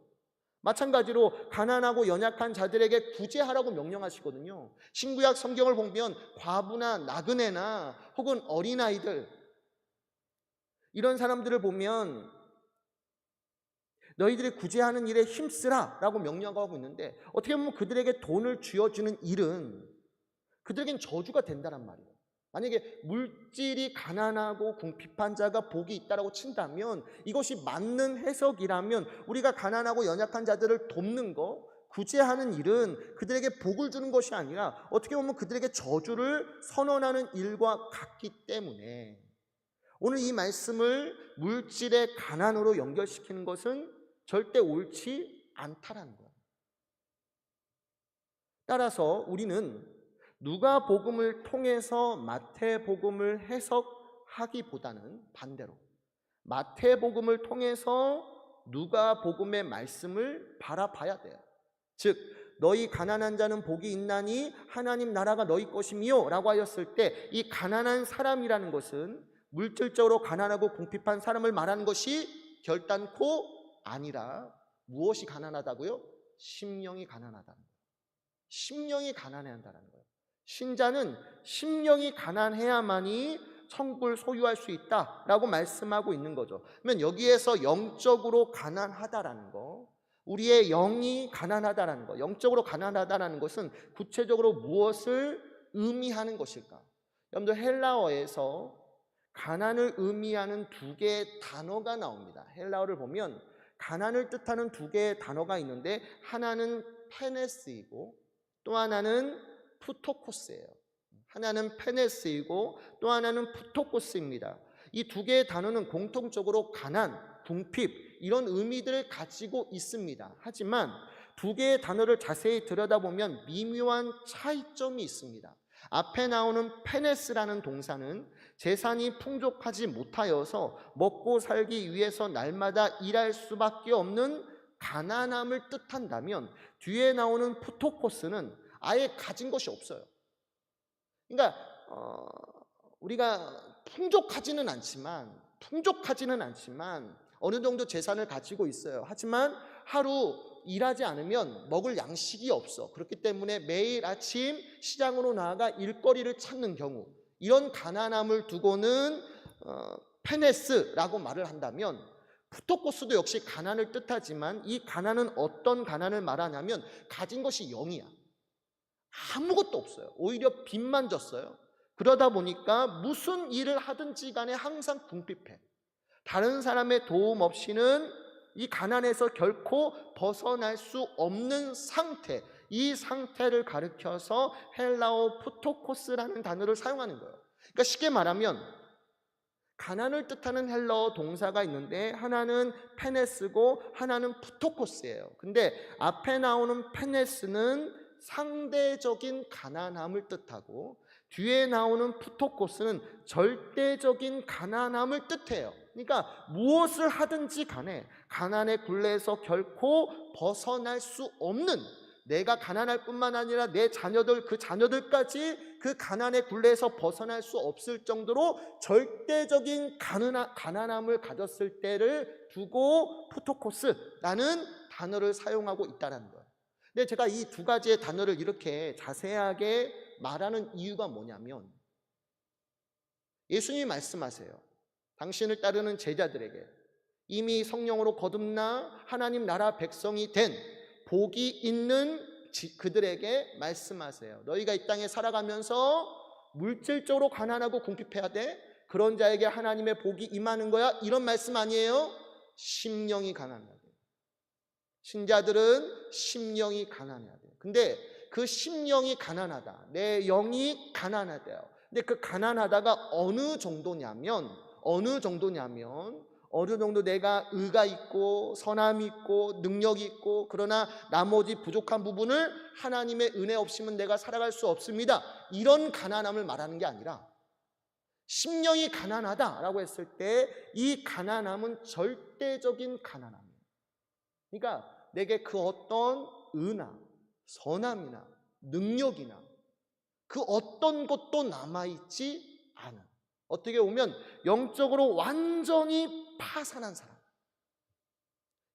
A: 마찬가지로 가난하고 연약한 자들에게 구제하라고 명령하시거든요. 신구약 성경을 보면 과부나 나그네나 혹은 어린아이들, 이런 사람들을 보면 너희들이 구제하는 일에 힘쓰라 라고 명령하고 있는데, 어떻게 보면 그들에게 돈을 쥐어주는 일은 그들에겐 저주가 된다는 말이에요. 만약에 물질이 가난하고 궁핍한 자가 복이 있다라고 친다면, 이것이 맞는 해석이라면 우리가 가난하고 연약한 자들을 돕는 거, 구제하는 일은 그들에게 복을 주는 것이 아니라 어떻게 보면 그들에게 저주를 선언하는 일과 같기 때문에 오늘 이 말씀을 물질의 가난으로 연결시키는 것은 절대 옳지 않다라는 거예요. 따라서 우리는 누가복음을 통해서 마태복음을 해석하기보다는 반대로 마태복음을 통해서 누가복음의 말씀을 바라봐야 돼요. 즉, 너희 가난한 자는 복이 있나니 하나님 나라가 너희 것이미요 라고 하였을 때, 이 가난한 사람이라는 것은 물질적으로 가난하고 궁핍한 사람을 말하는 것이 결단코 아니라 무엇이 가난하다고요? 심령이 가난하다는 거예요. 심령이 가난해야 한다는 거예요. 신자는 심령이 가난해야만이 천국을 소유할 수 있다라고 말씀하고 있는 거죠. 그러면 여기에서 영적으로 가난하다라는 거, 우리의 영이 가난하다라는 거, 영적으로 가난하다라는 것은 구체적으로 무엇을 의미하는 것일까? 여러분들, 헬라어에서 가난을 의미하는 두 개의 단어가 나옵니다. 헬라어를 보면 가난을 뜻하는 두 개의 단어가 있는데, 하나는 페네스이고 또 하나는 푸토코스예요. 하나는 페네스이고 또 하나는 푸토코스입니다. 이 두 개의 단어는 공통적으로 가난, 궁핍 이런 의미들을 가지고 있습니다. 하지만 두 개의 단어를 자세히 들여다보면 미묘한 차이점이 있습니다. 앞에 나오는 페네스라는 동사는 재산이 풍족하지 못하여서 먹고 살기 위해서 날마다 일할 수밖에 없는 가난함을 뜻한다면, 뒤에 나오는 푸토코스는 아예 가진 것이 없어요. 그러니까 우리가 풍족하지는 않지만 어느 정도 재산을 가지고 있어요. 하지만 하루 일하지 않으면 먹을 양식이 없어. 그렇기 때문에 매일 아침 시장으로 나아가 일거리를 찾는 경우, 이런 가난함을 두고는 페네스라고 말을 한다면, 푸토코스도 역시 가난을 뜻하지만 이 가난은 어떤 가난을 말하냐면 가진 것이 0이야. 아무것도 없어요. 오히려 빚만 졌어요. 그러다 보니까 무슨 일을 하든지 간에 항상 궁핍해. 다른 사람의 도움 없이는 이 가난에서 결코 벗어날 수 없는 상태, 이 상태를 가리켜서 헬라어 푸토코스라는 단어를 사용하는 거예요. 그러니까 쉽게 말하면 가난을 뜻하는 헬라어 동사가 있는데 하나는 페네스고 하나는 푸토코스예요. 근데 앞에 나오는 페네스는 상대적인 가난함을 뜻하고 뒤에 나오는 푸토코스는 절대적인 가난함을 뜻해요. 그러니까 무엇을 하든지 간에 가난의 굴레에서 결코 벗어날 수 없는, 내가 가난할 뿐만 아니라 내 자녀들, 그 자녀들까지 그 가난의 굴레에서 벗어날 수 없을 정도로 절대적인 가난함을 가졌을 때를 두고 푸토코스라는 단어를 사용하고 있다는 거예요. 근데 제가 이 두 가지의 단어를 이렇게 자세하게 말하는 이유가 뭐냐면, 예수님이 말씀하세요. 당신을 따르는 제자들에게 이미 성령으로 거듭나 하나님 나라 백성이 된 복이 있는 그들에게 말씀하세요. 너희가 이 땅에 살아가면서 물질적으로 가난하고 궁핍해야 돼? 그런 자에게 하나님의 복이 임하는 거야? 이런 말씀 아니에요? 심령이 가난해야 돼. 신자들은 심령이 가난해야 돼. 근데 그 심령이 가난하다, 내 영이 가난하대요. 근데 그 가난하다가 어느 정도냐면 어느 정도 내가 의가 있고 선함이 있고 능력이 있고 그러나 나머지 부족한 부분을 하나님의 은혜 없이는 내가 살아갈 수 없습니다, 이런 가난함을 말하는 게 아니라, 심령이 가난하다라고 했을 때 이 가난함은 절대적인 가난함이에요. 그러니까 내게 그 어떤 의나 선함이나 능력이나 그 어떤 것도 남아있지 않은, 어떻게 보면 영적으로 완전히 파산한 사람,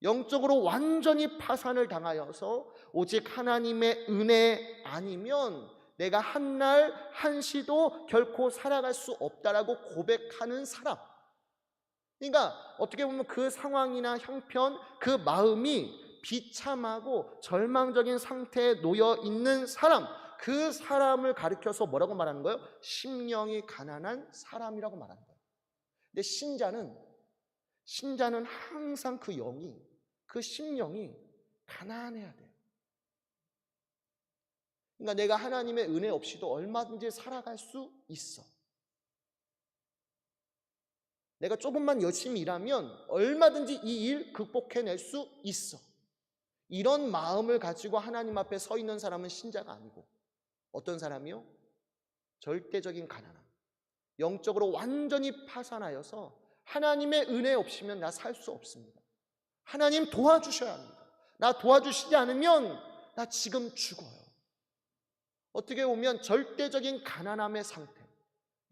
A: 영적으로 완전히 파산을 당하여서 오직 하나님의 은혜 아니면 내가 한날 한시도 결코 살아갈 수 없다라고 고백하는 사람. 그러니까 어떻게 보면 그 상황이나 형편, 그 마음이 비참하고 절망적인 상태에 놓여 있는 사람, 그 사람을 가리켜서 뭐라고 말하는 거예요? 심령이 가난한 사람이라고 말하는 거예요. 근데 신자는 항상 그 영이, 그 심령이 가난해야 돼요. 그러니까 내가 하나님의 은혜 없이도 얼마든지 살아갈 수 있어. 내가 조금만 열심히 일하면 얼마든지 이 일 극복해낼 수 있어. 이런 마음을 가지고 하나님 앞에 서 있는 사람은 신자가 아니고 어떤 사람이요? 절대적인 가난함, 영적으로 완전히 파산하여서 하나님의 은혜 없이면 나 살 수 없습니다, 하나님 도와주셔야 합니다, 나 도와주시지 않으면 나 지금 죽어요. 어떻게 보면 절대적인 가난함의 상태,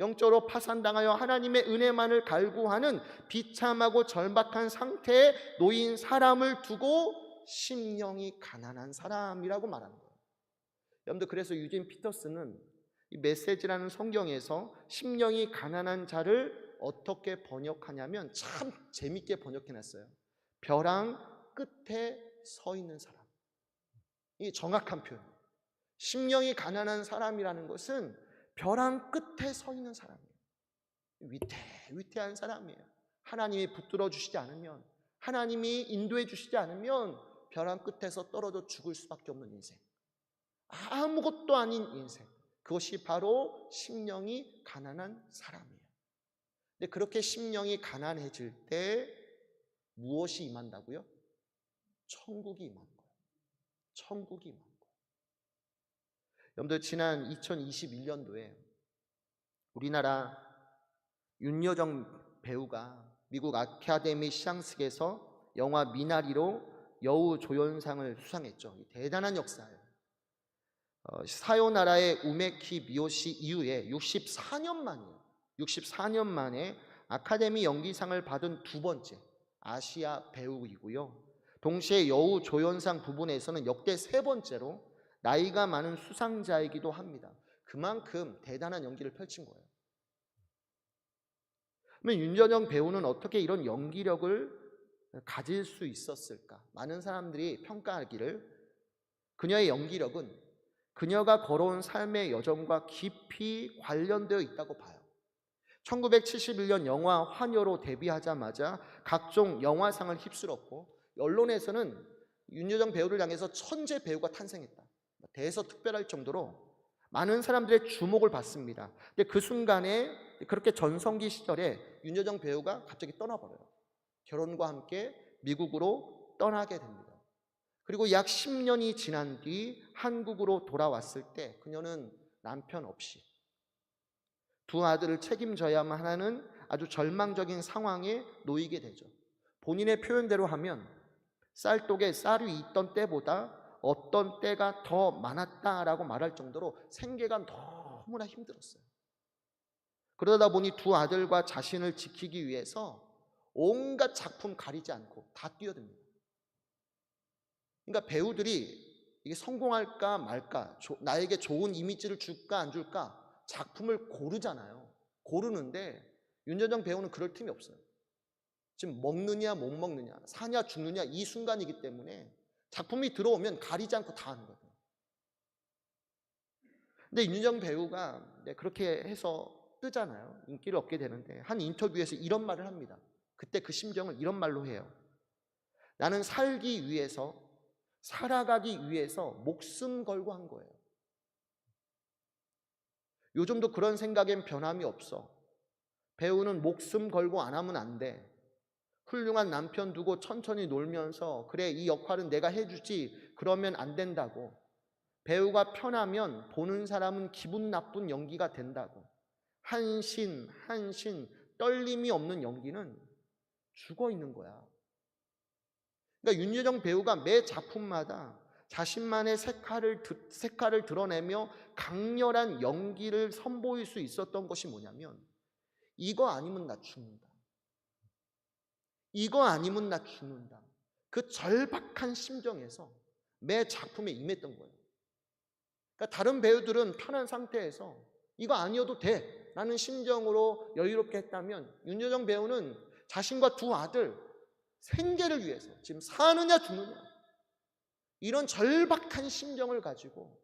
A: 영적으로 파산당하여 하나님의 은혜만을 갈구하는 비참하고 절박한 상태에 놓인 사람을 두고 심령이 가난한 사람이라고 말하는 거예요. 여러분들, 그래서 유진 피터스는 이 메시지라는 성경에서 심령이 가난한 자를 어떻게 번역하냐면 참 재밌게 번역해놨어요. 벼랑 끝에 서 있는 사람. 이 정확한 표현이에요. 심령이 가난한 사람이라는 것은 벼랑 끝에 서 있는 사람이에요. 위태한 사람이에요. 하나님이 붙들어 주시지 않으면, 하나님이 인도해 주시지 않으면 벼랑 끝에서 떨어져 죽을 수밖에 없는 인생, 아무것도 아닌 인생, 그것이 바로 심령이 가난한 사람이에요. 근데 그렇게 심령이 가난해질 때 무엇이 임한다고요? 천국이 임하는 거예요. 천국이 임하는 거예요. 여러분들, 지난 2021년도에 우리나라 윤여정 배우가 미국 아카데미 시상식에서 영화 미나리로 여우조연상을 수상했죠. 대단한 역사예요. 사요나라의 우메키 미요시 이후에 64년 만에 아카데미 연기상을 받은 두 번째 아시아 배우이고요. 동시에 여우조연상 부분에서는 역대 세 번째로 나이가 많은 수상자이기도 합니다. 그만큼 대단한 연기를 펼친 거예요. 그러면 윤여정 배우는 어떻게 이런 연기력을 가질 수 있었을까? 많은 사람들이 평가하기를 그녀의 연기력은 그녀가 걸어온 삶의 여정과 깊이 관련되어 있다고 봐요. 1971년 영화 환여로 데뷔하자마자 각종 영화상을 휩쓸었고, 언론에서는 윤여정 배우를 향해서 천재 배우가 탄생했다, 대서특별할 정도로 많은 사람들의 주목을 받습니다. 근데 그 순간에 그렇게 전성기 시절에 윤여정 배우가 갑자기 떠나버려요. 결혼과 함께 미국으로 떠나게 됩니다. 그리고 약 10년이 지난 뒤 한국으로 돌아왔을 때 그녀는 남편 없이 두 아들을 책임져야만 하는 아주 절망적인 상황에 놓이게 되죠. 본인의 표현대로 하면 쌀독에 쌀이 있던 때보다 어떤 때가 더 많았다라고 말할 정도로 생계가 너무나 힘들었어요. 그러다 보니 두 아들과 자신을 지키기 위해서 온갖 작품 가리지 않고 다 뛰어듭니다. 그러니까 배우들이 이게 성공할까 말까, 나에게 좋은 이미지를 줄까 안 줄까 작품을 고르잖아요. 고르는데 윤여정 배우는 그럴 틈이 없어요. 지금 먹느냐 못 먹느냐, 사냐 죽느냐 이 순간이기 때문에 작품이 들어오면 가리지 않고 다 하는 거예요. 근데 윤여정 배우가 그렇게 해서 뜨잖아요. 인기를 얻게 되는데 한 인터뷰에서 이런 말을 합니다. 그때 그 심정을 이런 말로 해요. 나는 살기 위해서, 살아가기 위해서 목숨 걸고 한 거예요. 요즘도 그런 생각엔 변함이 없어. 배우는 목숨 걸고 안 하면 안 돼. 훌륭한 남편 두고 천천히 놀면서 그래 이 역할은 내가 해주지 그러면 안 된다고. 배우가 편하면 보는 사람은 기분 나쁜 연기가 된다고. 한신 떨림이 없는 연기는 죽어 있는 거야. 그러니까 윤여정 배우가 매 작품마다 자신만의 색깔을 드러내며 강렬한 연기를 선보일 수 있었던 것이 뭐냐면, 이거 아니면 나 죽는다, 이거 아니면 나 죽는다, 그 절박한 심정에서 매 작품에 임했던 거예요. 그러니까 다른 배우들은 편한 상태에서 이거 아니어도 돼 라는 심정으로 여유롭게 했다면, 윤여정 배우는 자신과 두 아들 생계를 위해서 지금 사느냐 죽느냐 이런 절박한 심정을 가지고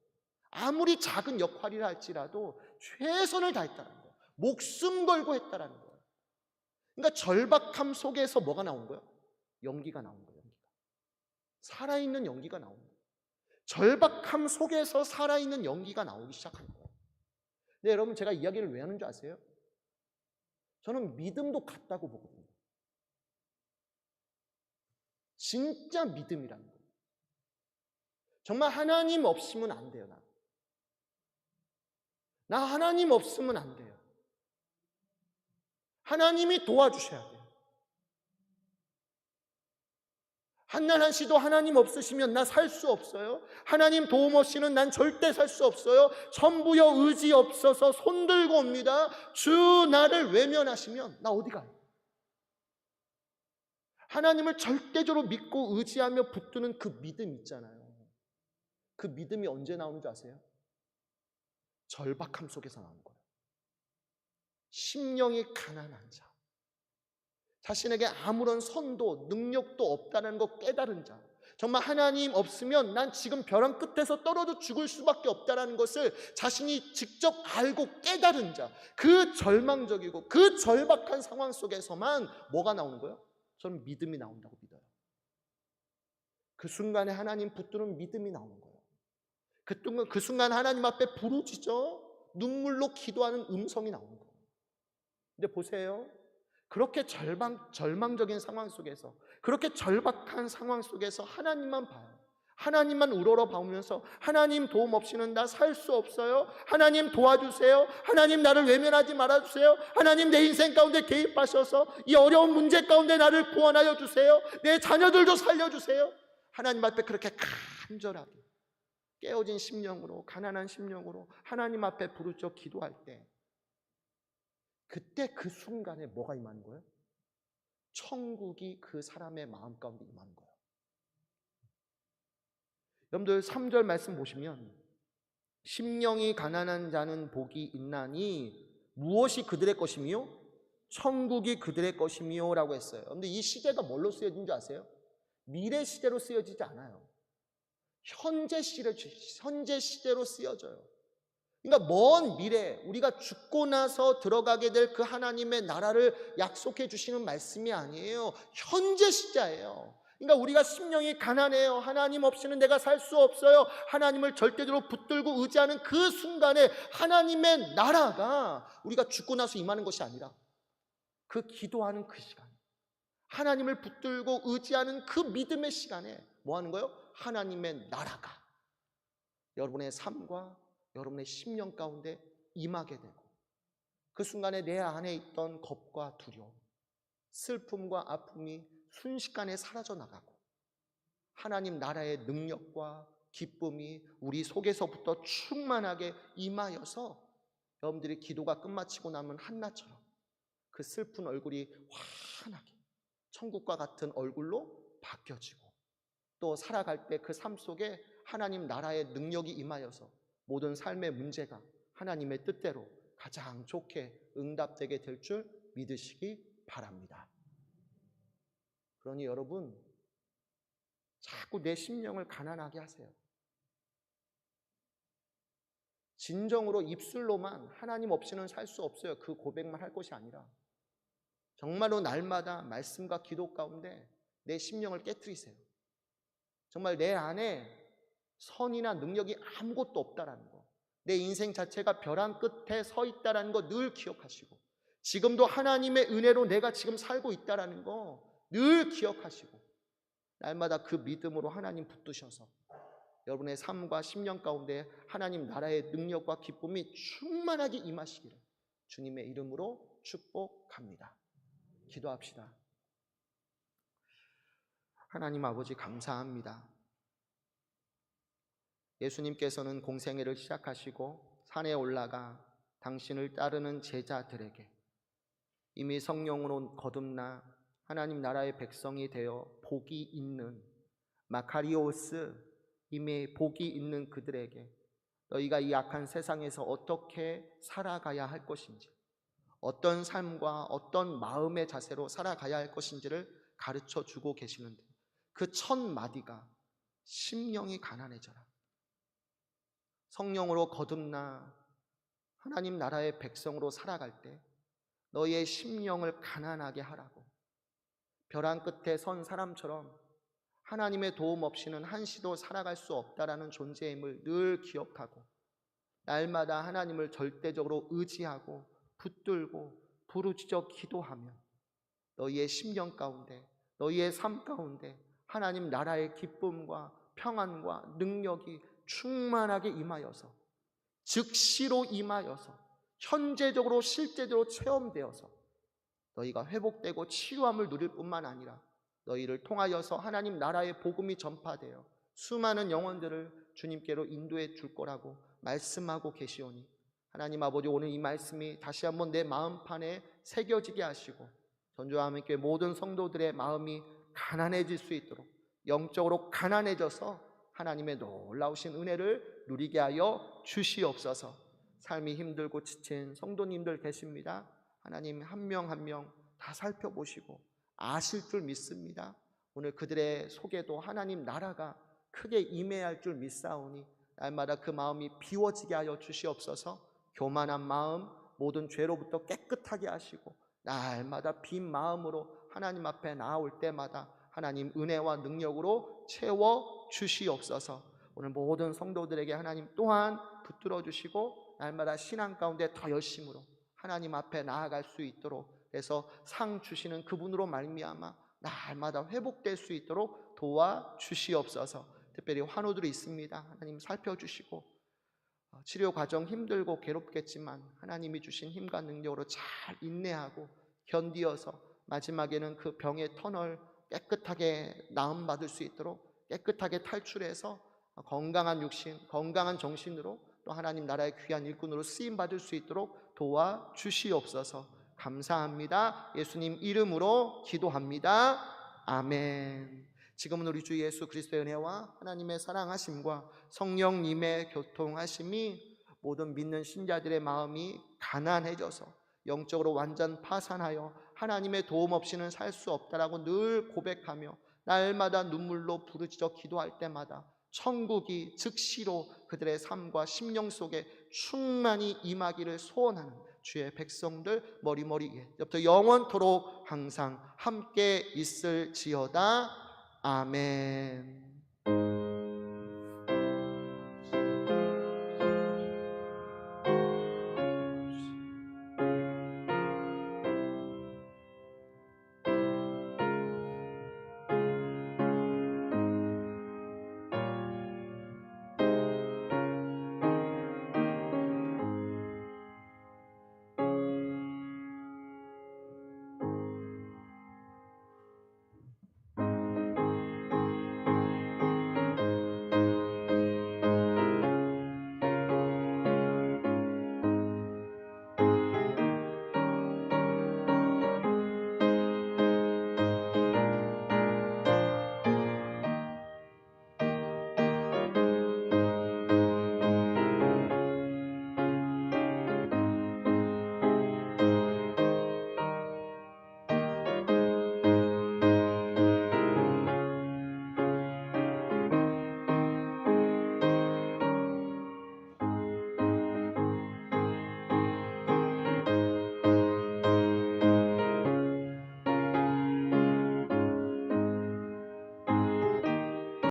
A: 아무리 작은 역할이라 할지라도 최선을 다했다는 거예요. 목숨 걸고 했다는 거예요. 그러니까 절박함 속에서 뭐가 나온 거예요? 연기가 나온 거예요. 연기가. 살아있는 연기가 나온 거예요. 절박함 속에서 살아있는 연기가 나오기 시작한 거예요. 근데 여러분, 제가 이야기를 왜 하는 줄 아세요? 저는 믿음도 같다고 보거든요. 진짜 믿음이라는 거예요. 정말 하나님 없으면 안 돼요. 나 하나님 없으면 안 돼요. 하나님이 도와주셔야 돼요. 한날 씨도 하나님 없으시면 나 살 수 없어요. 하나님 도움 없이는 난 절대 살 수 없어요. 천부여 의지 없어서 손들고 옵니다. 주 나를 외면하시면 나 어디 가요? 하나님을 절대적으로 믿고 의지하며 붙드는 그 믿음 있잖아요. 그 믿음이 언제 나오는 줄 아세요? 절박함 속에서 나오는 거예요. 심령이 가난한 자, 자신에게 아무런 선도 능력도 없다는 거 깨달은 자, 정말 하나님 없으면 난 지금 벼랑 끝에서 떨어져 죽을 수밖에 없다는 것을 자신이 직접 알고 깨달은 자, 그 절망적이고 그 절박한 상황 속에서만 뭐가 나오는 거예요? 저는 믿음이 나온다고 믿어요. 그 순간에 하나님 붙드는 믿음이 나오는 거예요. 그 순간 하나님 앞에 부르짖어 눈물로 기도하는 음성이 나오는 거예요. 근데 보세요. 그렇게 절망적인 상황 속에서, 그렇게 절박한 상황 속에서 하나님만 봐요. 하나님만 우러러보면서 하나님 도움 없이는 나 살 수 없어요. 하나님 도와주세요. 하나님 나를 외면하지 말아주세요. 하나님 내 인생 가운데 개입하셔서 이 어려운 문제 가운데 나를 구원하여 주세요. 내 자녀들도 살려주세요. 하나님 앞에 그렇게 간절하게 깨어진 심령으로, 가난한 심령으로 하나님 앞에 부르짖어 기도할 때, 그때 그 순간에 뭐가 임하는 거예요? 천국이 그 사람의 마음 가운데 임하는 거예요. 여러분들 3절 말씀 보시면, 심령이 가난한 자는 복이 있나니 무엇이 그들의 것이며 천국이 그들의 것이며 라고 했어요. 그런데 이 시제가 뭘로 쓰여진 줄 아세요? 미래 시제로 쓰여지지 않아요. 현재 시대로 쓰여져요. 그러니까 먼 미래, 우리가 죽고 나서 들어가게 될 그 하나님의 나라를 약속해 주시는 말씀이 아니에요. 현재 시자예요. 그러니까 우리가 심령이 가난해요. 하나님 없이는 내가 살 수 없어요. 하나님을 절대적으로 붙들고 의지하는 그 순간에 하나님의 나라가 우리가 죽고 나서 임하는 것이 아니라 그 기도하는 그 시간, 하나님을 붙들고 의지하는 그 믿음의 시간에 뭐 하는 거예요? 하나님의 나라가 여러분의 삶과 여러분의 심령 가운데 임하게 되고, 그 순간에 내 안에 있던 겁과 두려움, 슬픔과 아픔이 순식간에 사라져 나가고 하나님 나라의 능력과 기쁨이 우리 속에서부터 충만하게 임하여서 여러분들이 기도가 끝마치고 나면 한나처럼 그 슬픈 얼굴이 환하게 천국과 같은 얼굴로 바뀌어지고, 또 살아갈 때 그 삶 속에 하나님 나라의 능력이 임하여서 모든 삶의 문제가 하나님의 뜻대로 가장 좋게 응답되게 될 줄 믿으시기 바랍니다. 그러니 여러분, 자꾸 내 심령을 가난하게 하세요. 진정으로 입술로만 하나님 없이는 살 수 없어요, 그 고백만 할 것이 아니라 정말로 날마다 말씀과 기도 가운데 내 심령을 깨트리세요. 정말 내 안에 선이나 능력이 아무것도 없다라는 거, 내 인생 자체가 벼랑 끝에 서 있다라는 거 늘 기억하시고, 지금도 하나님의 은혜로 내가 지금 살고 있다라는 거 늘 기억하시고, 날마다 그 믿음으로 하나님 붙드셔서 여러분의 삶과 심령 가운데 하나님 나라의 능력과 기쁨이 충만하게 임하시기를 주님의 이름으로 축복합니다. 기도합시다. 하나님 아버지, 감사합니다. 예수님께서는 공생애를 시작하시고 산에 올라가 당신을 따르는 제자들에게 이미 성령으로 거듭나 하나님 나라의 백성이 되어 복이 있는 마카리오스, 이미 복이 있는 그들에게 너희가 이 악한 세상에서 어떻게 살아가야 할 것인지, 어떤 삶과 어떤 마음의 자세로 살아가야 할 것인지를 가르쳐 주고 계시는데, 그 첫 마디가 심령이 가난해져라, 성령으로 거듭나 하나님 나라의 백성으로 살아갈 때 너희의 심령을 가난하게 하라고, 벼랑 끝에 선 사람처럼 하나님의 도움 없이는 한시도 살아갈 수 없다라는 존재임을 늘 기억하고 날마다 하나님을 절대적으로 의지하고 붙들고 부르짖어 기도하며 너희의 심령 가운데, 너희의 삶 가운데 하나님 나라의 기쁨과 평안과 능력이 충만하게 임하여서, 즉시로 임하여서 현재적으로 실제적으로 체험되어서 너희가 회복되고 치유함을 누릴 뿐만 아니라 너희를 통하여서 하나님 나라의 복음이 전파되어 수많은 영혼들을 주님께로 인도해 줄 거라고 말씀하고 계시오니, 하나님 아버지, 오늘 이 말씀이 다시 한번 내 마음판에 새겨지게 하시고 전주하나님께 모든 성도들의 마음이 가난해질 수 있도록, 영적으로 가난해져서 하나님의 놀라우신 은혜를 누리게 하여 주시옵소서. 삶이 힘들고 지친 성도님들 계십니다. 하나님 한 명 한 명 다 살펴보시고 아실 줄 믿습니다. 오늘 그들의 속에도 하나님 나라가 크게 임해할 줄 믿사오니 날마다 그 마음이 비워지게 하여 주시옵소서. 교만한 마음 모든 죄로부터 깨끗하게 하시고 날마다 빈 마음으로 하나님 앞에 나아올 때마다 하나님 은혜와 능력으로 채워 주시옵소서. 오늘 모든 성도들에게 하나님 또한 붙들어 주시고 날마다 신앙 가운데 더 열심으로 하나님 앞에 나아갈 수 있도록, 그래서 상 주시는 그분으로 말미암아 날마다 회복될 수 있도록 도와주시옵소서. 특별히 환우들이 있습니다. 하나님 살펴주시고, 치료 과정 힘들고 괴롭겠지만 하나님이 주신 힘과 능력으로 잘 인내하고 견디어서 마지막에는 그 병의 터널 깨끗하게 나음받을 수 있도록 깨끗하게 탈출해서 건강한 육신, 건강한 정신으로 또 하나님 나라의 귀한 일꾼으로 쓰임받을 수 있도록 도와주시옵소서. 감사합니다. 예수님 이름으로 기도합니다. 아멘. 지금은 우리 주 예수 그리스도의 은혜와 하나님의 사랑하심과 성령님의 교통하심이 모든 믿는 신자들의 마음이 가난해져서 영적으로 완전 파산하여 하나님의 도움 없이는 살 수 없다라고 늘 고백하며 날마다 눈물로 부르짖어 기도할 때마다 천국이 즉시로 그들의 삶과 심령 속에 충만히 임하기를 소원하는 주의 백성들 머리머리에 부터 영원토록 항상 함께 있을지어다. 아멘.